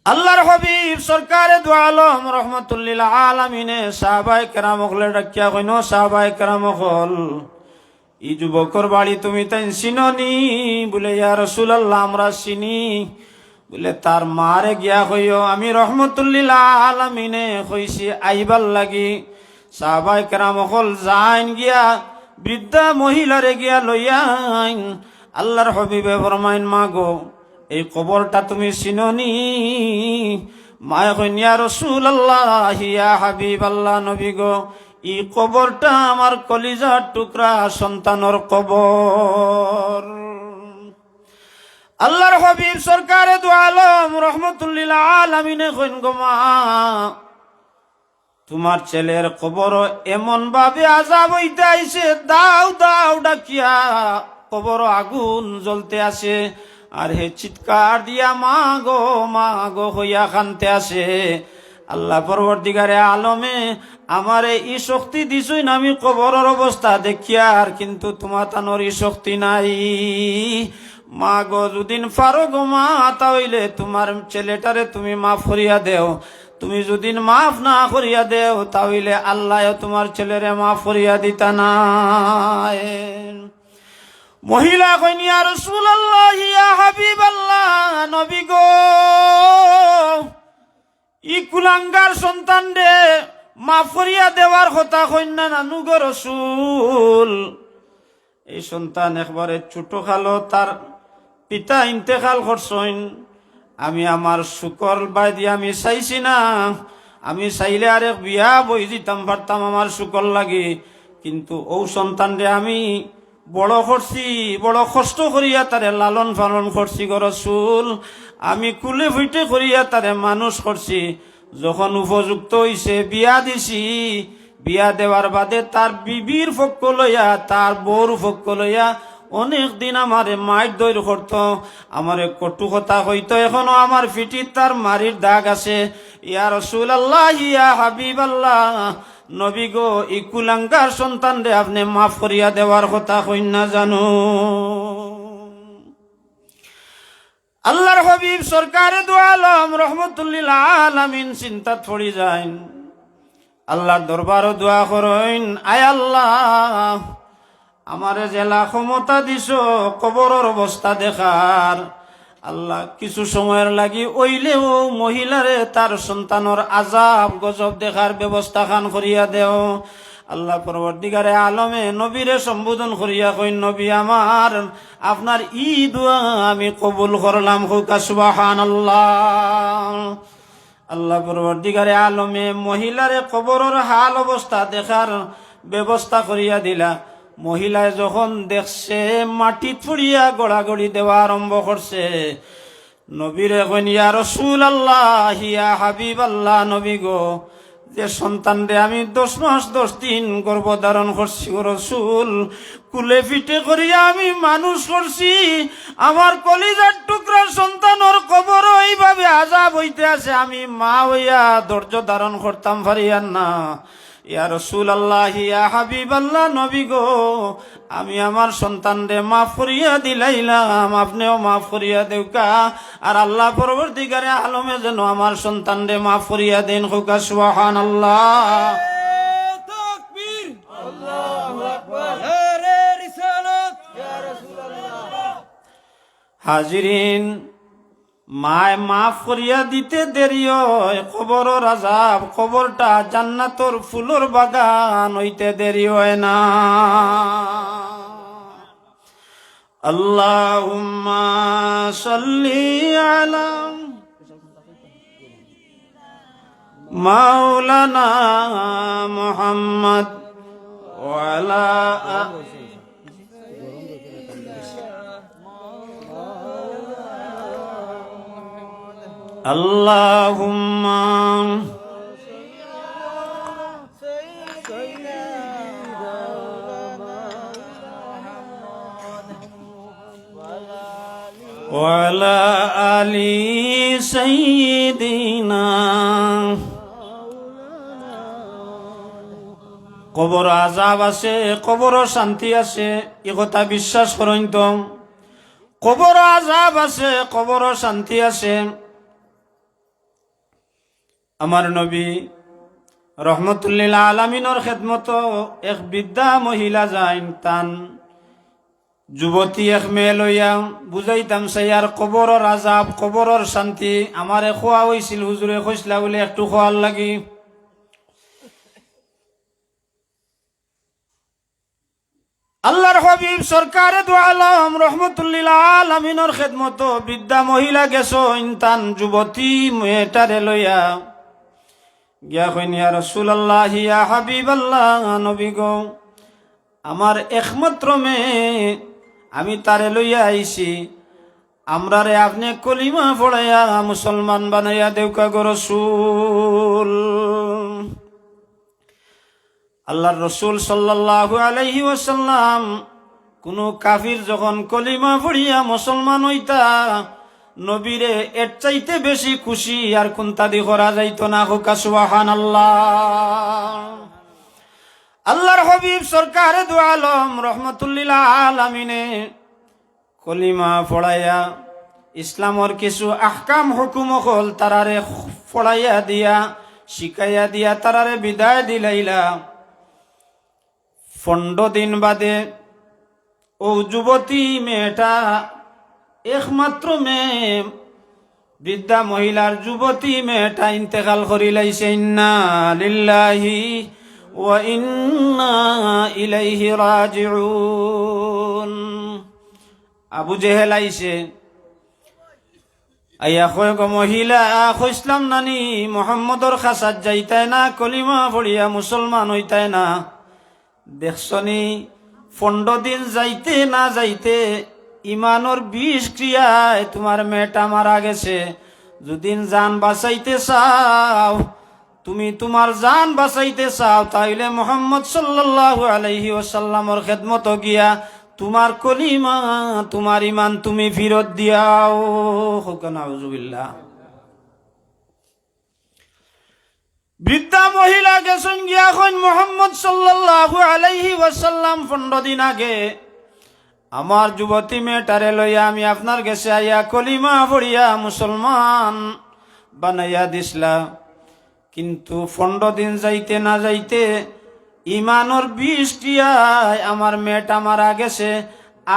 আল্লাহর হাবিব সরকারে দু আলম রহমতুল্লিল আলামিনে সাহাবায়ে কেরাম হলে ডাকিয়া কইন, সাহাবায়ে কেরাম হল ই যুবকর বাড়ি তুমি তাই চিননি? বলে ইয়া রাসূলুল্লাহ আমরা চিনি। বলে তার মারে গিয়া কইও আমি রহমতুল্লিল আলামিনে কইছি আইবার লাগি। সাহাবায়ে কেরাম হল যাইন গিয়া বৃদ্ধা মহিলারে গিয়া লইয়া আইন। আল্লাহর হাবিবে ফরমাইন, মা গো এই কবরটা তুমি চিননি? মায়ে কইন, ইয়া রাসূলুল্লাহ ইয়া হাবিবাল্লাহ, নবী গো এই কবরটা আমার কলিজার টুকরা সন্তানের কবর। আল্লাহর হাবিব সরকারে দু আলম রহমতুল্লিল আলামিনে কইন, গো মা তোমার ছেলের কবর এমন ভাবে আযাব হইতে আইছে, দাও দাও ডাকিয়া কবর আগুন জ্বলতে আছে, আর হে চিৎকার দিয়া মা গো হইয়া কানতে আসে। আল্লাহ পরবর্তীকারে আলমে আমারে ই শক্তি দিছই না, আমি কবরের অবস্থা দেখিয়া, আর কিন্তু তোমার তানোর ই শক্তি নাই। মা গো যদিন পারো গো মা, তাহলে তোমার ছেলেটারে তুমি মাফ করিয়া দেও। তুমি যদি মাফ না করিয়া দেও, তাহলে আল্লাহ তোমার ছেলেরে মাফ করিয়া দিতা না। মহিলা কইন, ইয়া রাসূলুল্লাহ ইয়া হাবিবাল্লাহ, নবী গো ই কুলাঙ্গার সন্তান রে মাফ করিয়া দেওয়ার কথা কইন না নানু গো রাসূল। এই সন্তান একবারে ছোট খালো, তার পিতা ইন্তেকাল করছেন। আমি আমার শুকর বাইদি আমি চাইছি না, আমি চাইলে আরেক বিয়া বই দিতাম পারতাম আমার শুকর লাগে, কিন্তু ও সন্তানরে আমি বড় করছি, বড় কষ্ট করিয়া তারে লালন পালন করছি গো রাসূল। আমি কুলে ফুটে করিয়া তারে মানুষ করছি। যখন উপযুক্ত হইছে বিয়া দিছি, বিয়া দেওয়ার বাদে তার বিবির পক্ষ লইয়া, তার বউর পক্ষ লইয়া অনেক দিন আমারে মাইর দৈর করত, আমারে কটু কথা হইতো। এখনো আমার ফিটির তার মারির দাগ আছে। ইয়া রাসূলুল্লাহ, ইয়া হাবিবাল্লাহ, নবী গো, ই কুলাঙ্গার সন্তান রে আপনি মাফ করিয়া দেওয়ার কথা কইন না জানো? আল্লাহর হাবিব সরকারে দু আলম রহমতুল্লিল আলামিন চিন্তাত পড়ি যায়, আল্লাহর দরবারও দোয়া করেন, আয় আল্লাহ, আমারে জেলা ক্ষমতা দিছ কবরের অবস্থা দেখার। আল্লাহ কিছু সময়ের লাগি ওইলেও মহিলারে তার সন্তানের আজাব গজব দেখার ব্যবস্থা খান করিয়া দেও। আল্লাহ পরবর্তীকারে আলমে নবীরে সম্বোধন করিয়া কইন, নবী আমার, আপনার ই দোয়া আমি কবুল করলাম, হুকা সুবহানাল্লাহ। আল্লাহ পরবর্তীকারে আলমে মহিলারে কবরের হাল অবস্থা দেখার ব্যবস্থা করিয়া দিলা। মহিলায় যখন দেখছে মাটিত পড়িয়া গড়াগড়ি দেওয়া আরম্ভ করছে, নবীরে কইন, ইয়া রাসূলুল্লাহ, ইয়া হাবিবাল্লাহ, নবী গো, যে সন্তান রে আমি 10 মাস 10 দিন গর্ভধারণ করছি গো রাসূল, কুলে পিঠে করিয়া আমি মানুষ করছি, আমার কলিজার টুকরা সন্তানের কবর এইভাবে আযাব হইতে আছে, আমি মা হইয়া ধৈর্য ধারণ করতাম পারিয়ান না। ইয়া রাসূলুল্লাহ, ইয়া হাবিবাল্লাহ, নবী গো, আমি আমার সন্তান রে মাফ করিয়া দিলাইলাম, আপনিও মাফ করিয়া দেউকা। আর আল্লাহ পরবর্তীকারে আলমে যেন আমার সন্তান রে মাফ করিয়া দেন, হুকা সুবহানাল্লাহ। তাকবীর, আল্লাহু আকবার, নারে রিসালাত, ইয়া রাসূলুল্লাহ। হাজিরিন, মায় মাফ করিয়া দিতে দেরি হয়, কবরের আযাব, কবরটা জান্নাতর ফুলের বাগান হইতে দেরি হয় না। আল্লাহুম্মা সাল্লি আলা মাওলানা মুহাম্মদ ওয়া আলা আল্লাহুম্মা ওয়া আলা আলি সাইয়্যিদিনা। কবর আযাব আছে, কবর শান্তি আছে, এ কথা বিশ্বাস করেন তো? কবর আযাব আছে, কবর শান্তি আছে। আমার নবী রহমতুল্লিল আলামিনের খেদমত এক বৃদ্ধা মহিলা যাইন, তান যুবতী এক মেয়ে লইয়া বুঝাইতাম চাই আর কবরের আযাব, কবরের শান্তি আমারে খোয়া হয়েছিল, হুজুরে কইসলা বলে একটু খোয়ার লাগি। আল্লাহর হাবিব সরকারে দু আলম রহমতুল্লিল আলামিনের খেদমত বৃদ্ধা মহিলা গেছো, তান যুবতী মেয়েটারে লইয়া গিয়া কইন, ইয়া রাসূলুল্লাহ, ইয়া হাবিবাল্লাহ, নবী গো, আমার একমাত্র মেয়ে, আমি তারে লইয়া আইছি, আমরারে আপনি কলিমা পড়াইয়া মুসলমান বানাইয়া দেউকা গো রাসূল। আল্লাহর রাসূল সাল্লাল্লাহু আলাইহি ওয়াসাল্লাম কোন কাফির যখন কলিমা পড়িয়া মুসলমান হইতা, নবীরে এর চাইতে বেশি খুশি আর কোনটা করা যাইতো না, হুকা সুবহানাল্লাহ। আল্লাহর হাবিব সরকারে দু আলম রহমতুল্লিল আলামিনে কলিমা পড়াইয়া ইসলামর কিছু আহকাম হুকুম হল তারারে পড়াইয়া দিয়া শিখাইয়া দিয়া তারারে বিদায় দিলাইলা। 15 দিন বাদে ও যুবতী মেয়েটা, একমাত্র মেয়ে, বৃদ্ধা মহিলার যুবতী মেয়েটা ইন্তেকাল করিলাইছে। ইন্না লিল্লাহি ওয়া ইন্না ইলাইহি রাজিউন। আবু জেহেল আইছে, আইয়া কয় গো মহিলা কইসলাম নানি মোহাম্মদর খাসাত যাইতাই না, কলিমা পড়িয়া মুসলমান হইতাই না। দেখছনি 15 দিন যাইতে না যাইতে ইমানর 20 ক্রিয়ায় তোমার মেয়েটা মারা গেছে। যদি জান বাঁচাইতে চাও, তুমি তোমার জান বাঁচাইতে চাও, তাইলে মুহাম্মদ সাল্লাল্লাহু আলাইহি ওয়াসাল্লামর খেদমত গিয়া তোমার কলিমা তোমার ইমান তুমি ফিরত দিয়াও। নাউজুবিল্লাহ। বৃদ্ধা মহিলা গেছেন গিয়া এখন মুহাম্মদ সাল্লাল্লাহু আলাইহি ওয়াসাল্লাম 15 দিন আগে আমার যুবতী মেয়েটারে লইয়া আমি আপনার গেছে আইয়া কলিমা পড়িয়া মুসলমান বানাইয়া দিসলা। কিন্তু 15 দিন যাইতে না যাইতে ইমানর 20 ক্রিয়ায় আমার মেয়েটা মারা গেছে।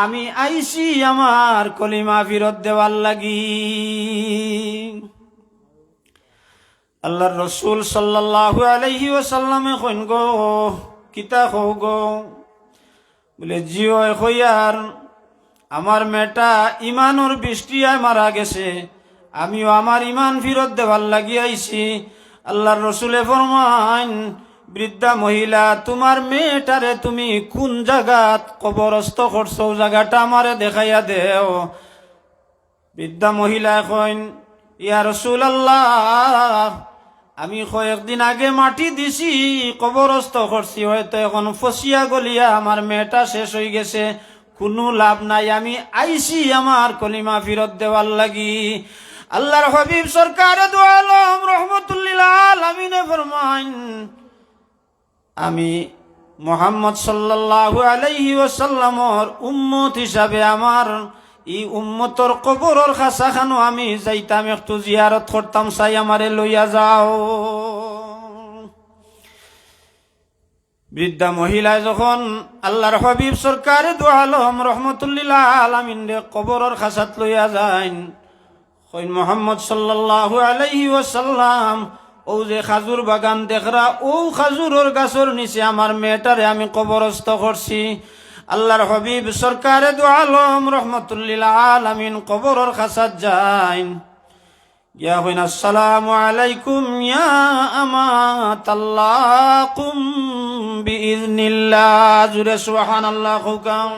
আমি আইছি আমার কলিমা ফিরত দেওয়ার লাগি। আল্লাহর রসুল সাল্লাল্লাহু আলাইহি ওয়াসাল্লামে কইন গো কিতা কও গো? বলে জিও হইয়ার আমার মেয়েটা ইমানর 20 ক্রিয়ায় মারা গেছে, আমিও আমার ইমান ফিরত দেওয়ার লাগি আইছি। আল্লাহর রসুলে ফরমাইন, বৃদ্ধা মহিলা তোমার মেয়েটারে তুমি কোন জায়গাত কবরস্থ করছো, জায়গাটা আমারে দেখাইয়া দেও। বৃদ্ধা মহিলা কইন, ইয়া রাসূলুল্লাহ আমি কয়েকদিন আগে মাটি দিছি, কবরস্থ করছি, হয়তো এখন ফসিয়া গলিয়া আমার মেয়েটা শেষ হয়ে গেছে, কোনো লাভ নাই, আমি আইছি আমার কলিমা ফিরত দেওয়ার লাগি। আল্লাহর হাবিব সরকারে দু আলম রহমতুল্লিল আলামিনে ফরমাইন, আমি মুহাম্মদ সাল্লাল্লাহু আলাইহি ওয়াসাল্লামর উম্মত হিসাবে আমার এই উম্মতর কবরর খাসাখানো আমি যাইতাম, একটু জিয়ারত করতাম, চাই আমারে লইয়া যাও। বৃদ্ধা মহিলা যখন আল্লাহর হাবিব সরকারে দু আলম রহমতুল্লিল আলামিন কবরর খাসাত লইয়া যাইন, কইন মুহাম্মদ সাল্লাল্লাহু আলাইহি ওয়াসাল্লাম ও যে খাজুর বাগান দেখরা, ও খাজুরের গাছের নিচে আমার মেয়েটারে আমি কবরস্থ করছি। আল্লাহর হাবিব সরকারে দু আলম রহমতুল্লিল আলামিন কবরর খাসাত যাইন, ইয়া হইন আসসালামু আলাইকুম ইয়া আমাতাল্লাহ কুম বিইজনিল্লাহ, জুরে সুবহানাল্লাহ হুকাম।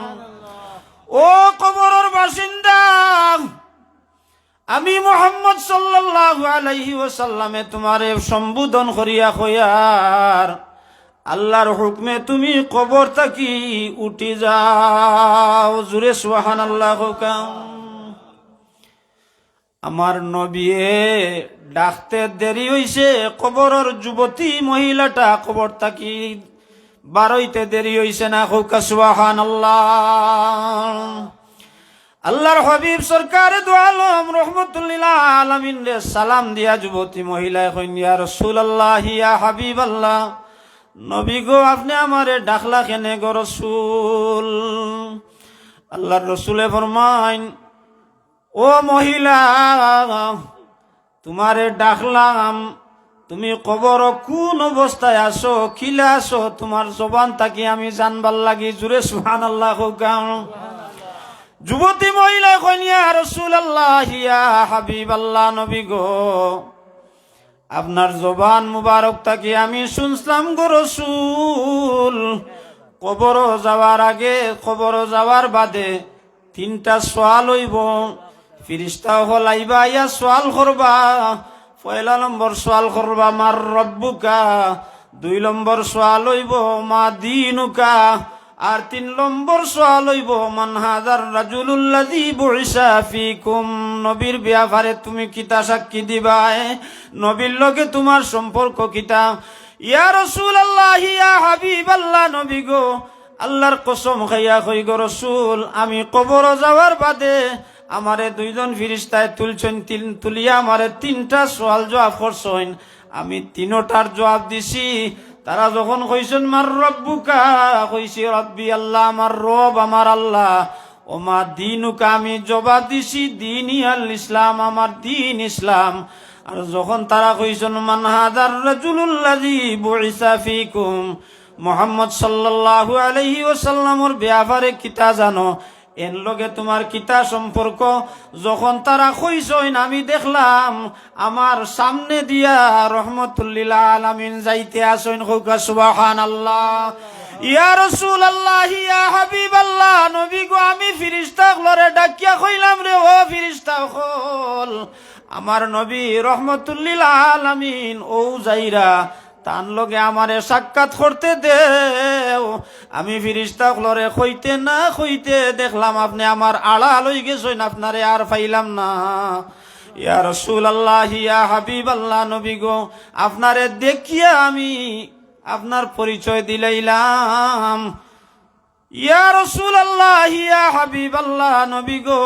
ও কবরর বাসিন্দা, আমি মুহাম্মদ সাল্লাল্লাহু আলাইহি ওয়াসাল্লামে তোমারে সম্বোধন করিয়া কইয়ার আল্লাহর হুকমে তুমি কবর থাকি উঠি যাও, জুরে সুবহানাল্লাহ হুকাম। আমার নবিয়ে ডাকতে দেরি হইছে, কবরর যুবতী মহিলাটা কবর থাকি বারইতে দেরি হইছে না, হুকা সুবহানাল্লাহ। আল্লাহর হাবিব সরকারে দু আলম রহমতুল্লিল আলামিন রে সালাম দিয়া যুবতী মহিলায় কইন, ইয়া রাসূলুল্লাহ ইয়া হাবিবাল্লাহ, নবী গো আপনি আমারে ডাকলা কেনে গো রাসূল? আল্লাহর রাসূলে ফরমাইন, ও মহিলা তোমারে ডাকলাম, তুমি কবর কোন অবস্থায় আসো, কিলা আসো, তোমার জবান থাকি আমি জানবার লাগি, জুরে সুবহানাল্লাহ হুকাম। যুবতী মহিলা কইন, ইয়া রাসূলুল্লাহ ইয়া হাবিবাল্লাহ, নবী গো আপনার জবান মুবারক থাকি আমি শুনলাম গো রাসূল, কবর যাওয়ার আগে কবর যাওয়ার বাদে 3টা সওয়াল হইব, ফিরিস্তা হল আইবা ইয়া সওয়াল করবা। পয়লা নম্বর সওয়াল করবা মার রব্বুকা, 2 নম্বর সওয়াল হইব মা দীনুকা, আর 3 নম্বর সওয়াল হইব মান হাযার রাজুলুল্লাযী বুইসা ফীকুম, নবীর ব্যাপারে তুমি কিতা সাক্ষী দিবা, নবীর লগে তোমার সম্পর্ক কিতা। ইয়া রাসূলুল্লাহ ইয়া হাবিবাল্লাহ, নবী গো আল্লাহর কসম খাইয়া কই গো রাসূল, আমি কবর যাওয়ার বাদে আমারে 2 জন ফেরেশতায় তুলছেন, তুলিয়া আমারে 3টা সওয়াল জবাব করছেন, আমি 3টার জবাব দিছি। তারা যখন কইছেন মার রব্বুকা, কইছি রব্বি আল্লাহ, আমার রব আমার আল্লাহ। ও মা দীনুকা, আমি জবাব দিছি দীনি আল ইসলাম, আমার দিন ইসলাম। আর যখন তারা কইছেন মান হাযার রাজুলুল্লাযী বুইসা ফীকুম, মুহাম্মদ সাল্লাল্লাহু আলাইহি ওয়াসাল্লামের ব্যাপারে কিতা জানো, এর লগে তোমার কিতা সম্পর্ক? যখন তারা কইছইন আমি দেখলাম আমার সামনে দিয়া রহমতুল্লিল আলামিন যাইতে আসইন। কওকা সুবহানাল্লাহ। ইয়া রাসূলুল্লাহ, ইয়া হাবিবাল্লাহ, নবী গো, আমি ফেরেশতা গুলোরে ডাকিয়া কইলাম, রে ও ফেরেশতা হল, আমার নবী রহমতুল্লিল আলামিন ও যাইরা তান লগে আমারে সাক্ষাৎ করতে দেও। আমি ফেরেশতা গুলোরে কইতে না কইতে দেখলাম আপনি আমার আড়াল হই গেছেন, আপনারে আর পাইলাম না। ইয়া রাসূলুল্লাহ, ইয়া হাবিবাল্লাহ, নবী গো, আপনারে দেখিয়া আমি আপনার পরিচয় দিলাইলাম। ইয়া রাসূলুল্লাহ, ইয়া হাবিবাল্লাহ, নবী গো,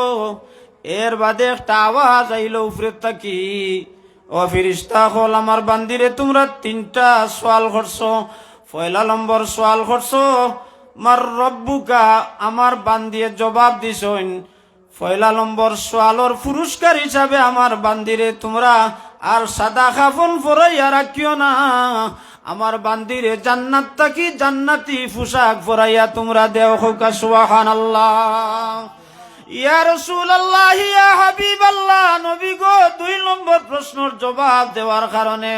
এর বাদে একটা আওয়াজ আইলো উপরে তাকি, ও ফেরেশতা হল, আমার বান্দিরে তোমরা তিনটা সওয়াল করছো। পয়লা নম্বর সওয়াল করছো, মার রব্বুকা, আমার বান্দিয়ে জবাব দিছইন। পয়লা নম্বর সওয়ালর পুরস্কার হিসাবে আমার বান্দিরে তোমরা আর সাদা কাফন পরাইয়া রাখিও না, আমার বান্দিরে জান্নাত থাকি জান্নাতি পোশাক পরাইয়া তোমরা দেও। কওকা সুবহানাল্লাহ। ইয়া রাসূলুল্লাহ, ইয়া হাবিবাল্লাহ, নবী গো, 2 নম্বর প্রশ্নের জবাব দেওয়ার কারণে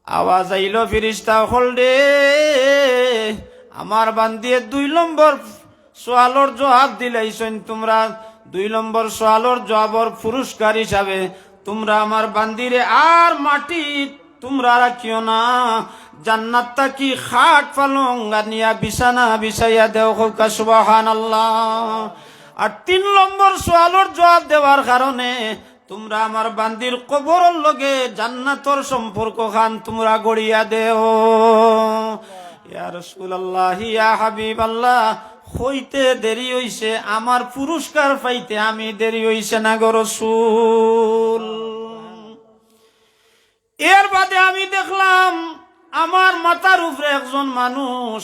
আওয়াজ আইলো, ফেরেশতা হল রে, আমার বান্দিয়ে 2 নম্বর সওয়ালের জবাব দিলাইছেন, তোমরা 2 নম্বর সওয়ালের জবাবের পুরস্কার হিসাবে তোমরা আমার বান্দিরে আর মাটি তোমরা রাখিও না, জান্নাতটা কি খাট পালং আনিয়া বিছানা বিছাইয়া দেও। কওকা সুবহানাল্লাহ। আর 3 নম্বর সওয়ালের জবাব দেওয়ার কারণে তোমরা আমার বান্দির কবরের লগে জান্নাতর সম্পর্ক খান তোমরা গড়িয়া দেও। ইয়া রাসূলুল্লাহ, ইয়া হাবিবাল্লাহ, হইতে দেরি হইছে, আমার পুরস্কার পাইতে আমি দেরি হইছে না গো রাসূল। এর বাদে আমি দেখলাম আমার মাথার উপরে একজন মানুষ,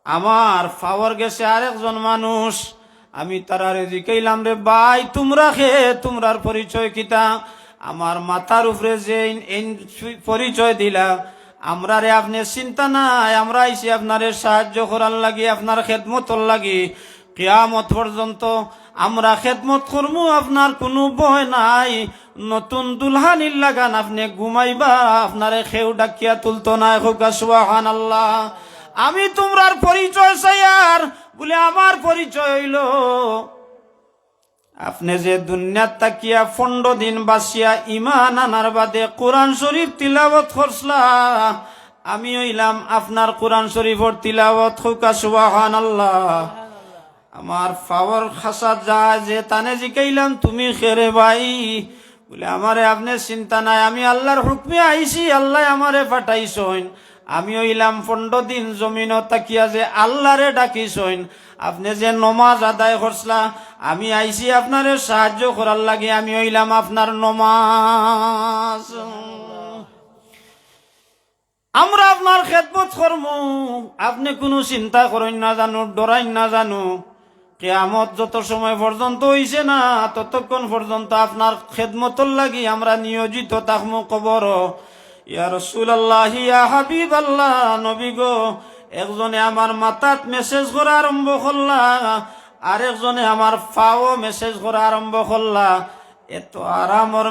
আমার পাওয়ার গেছে আরেকজন মানুষ। আমি তারারে জিকাইলাম, রে ভাই, তোমরা খে, তোমরার পরিচয় কিতা? আমার মাথার উপরে যে পরিচয় দিলা, আমরা রে আপনি চিন্তা নাই, আমরা আইছি আপনারে সাহায্য করার লাগি, আপনার খেদমতর লাগি। কিয়ামত পর্যন্ত আমরা খেদমত করমু, আপনার কোনো ভয় নাই। নতুন দুলহানির লাগান আপনি ঘুমাইবা, আপনারে খেউ ডাকিয়া তুলতো না। কওকা সুবহানাল্লাহ। আমি তোমরার পরিচয় চাই, আর বলে আমার পরিচয় হইল আপনি যে দুনিয়াত তাকিয়া 15 দিন বাসিয়া ইমান আনার বাদে কোরআন শরীফ তিলাওয়াত করছলা, আমি হইলাম আপনার কোরআন শরীফের তিলাওয়াত। কওকা সুবহানাল্লাহ। আমার পাওয়ার খাসা যায় যে তানে জিকাইলাম, তুমি খেরে ভাই? বলে আমারে আপনি চিন্তা নাই, আমি আল্লাহর হুকমে আইছি, আল্লাহ আমারে পাঠাইছেন। আমি হইলাম 15 দিন জমিন তাকিয়া যে আল্লাহরে ডাকিছেন। আপনি যে নমাজ আদায় করছলা, আমি আইছি আপনারে সাহায্য করার লাগে, আমি হইলাম আপনার নমাজ। আমরা আপনার খেদমত করমু, আপনি কোনো চিন্তা করেন না জানো, ডরাইন না জানো। কিয়ামত যত সময় পর্যন্ত হইছে না, ততক্ষণ পর্যন্ত আপনার খেদমতর লাগি আমরা নিয়োজিত থাকমু কবর। ইয়া রাসূলুল্লাহ, ইয়া হাবিবাল্লাহ, নবী গো, একজনে আমার মাথাত মেসেজ করা আরম্ভ করলা, আরেকজনে আমার পাও মেসেজ করা আরম্ভ করলা। এত আরামর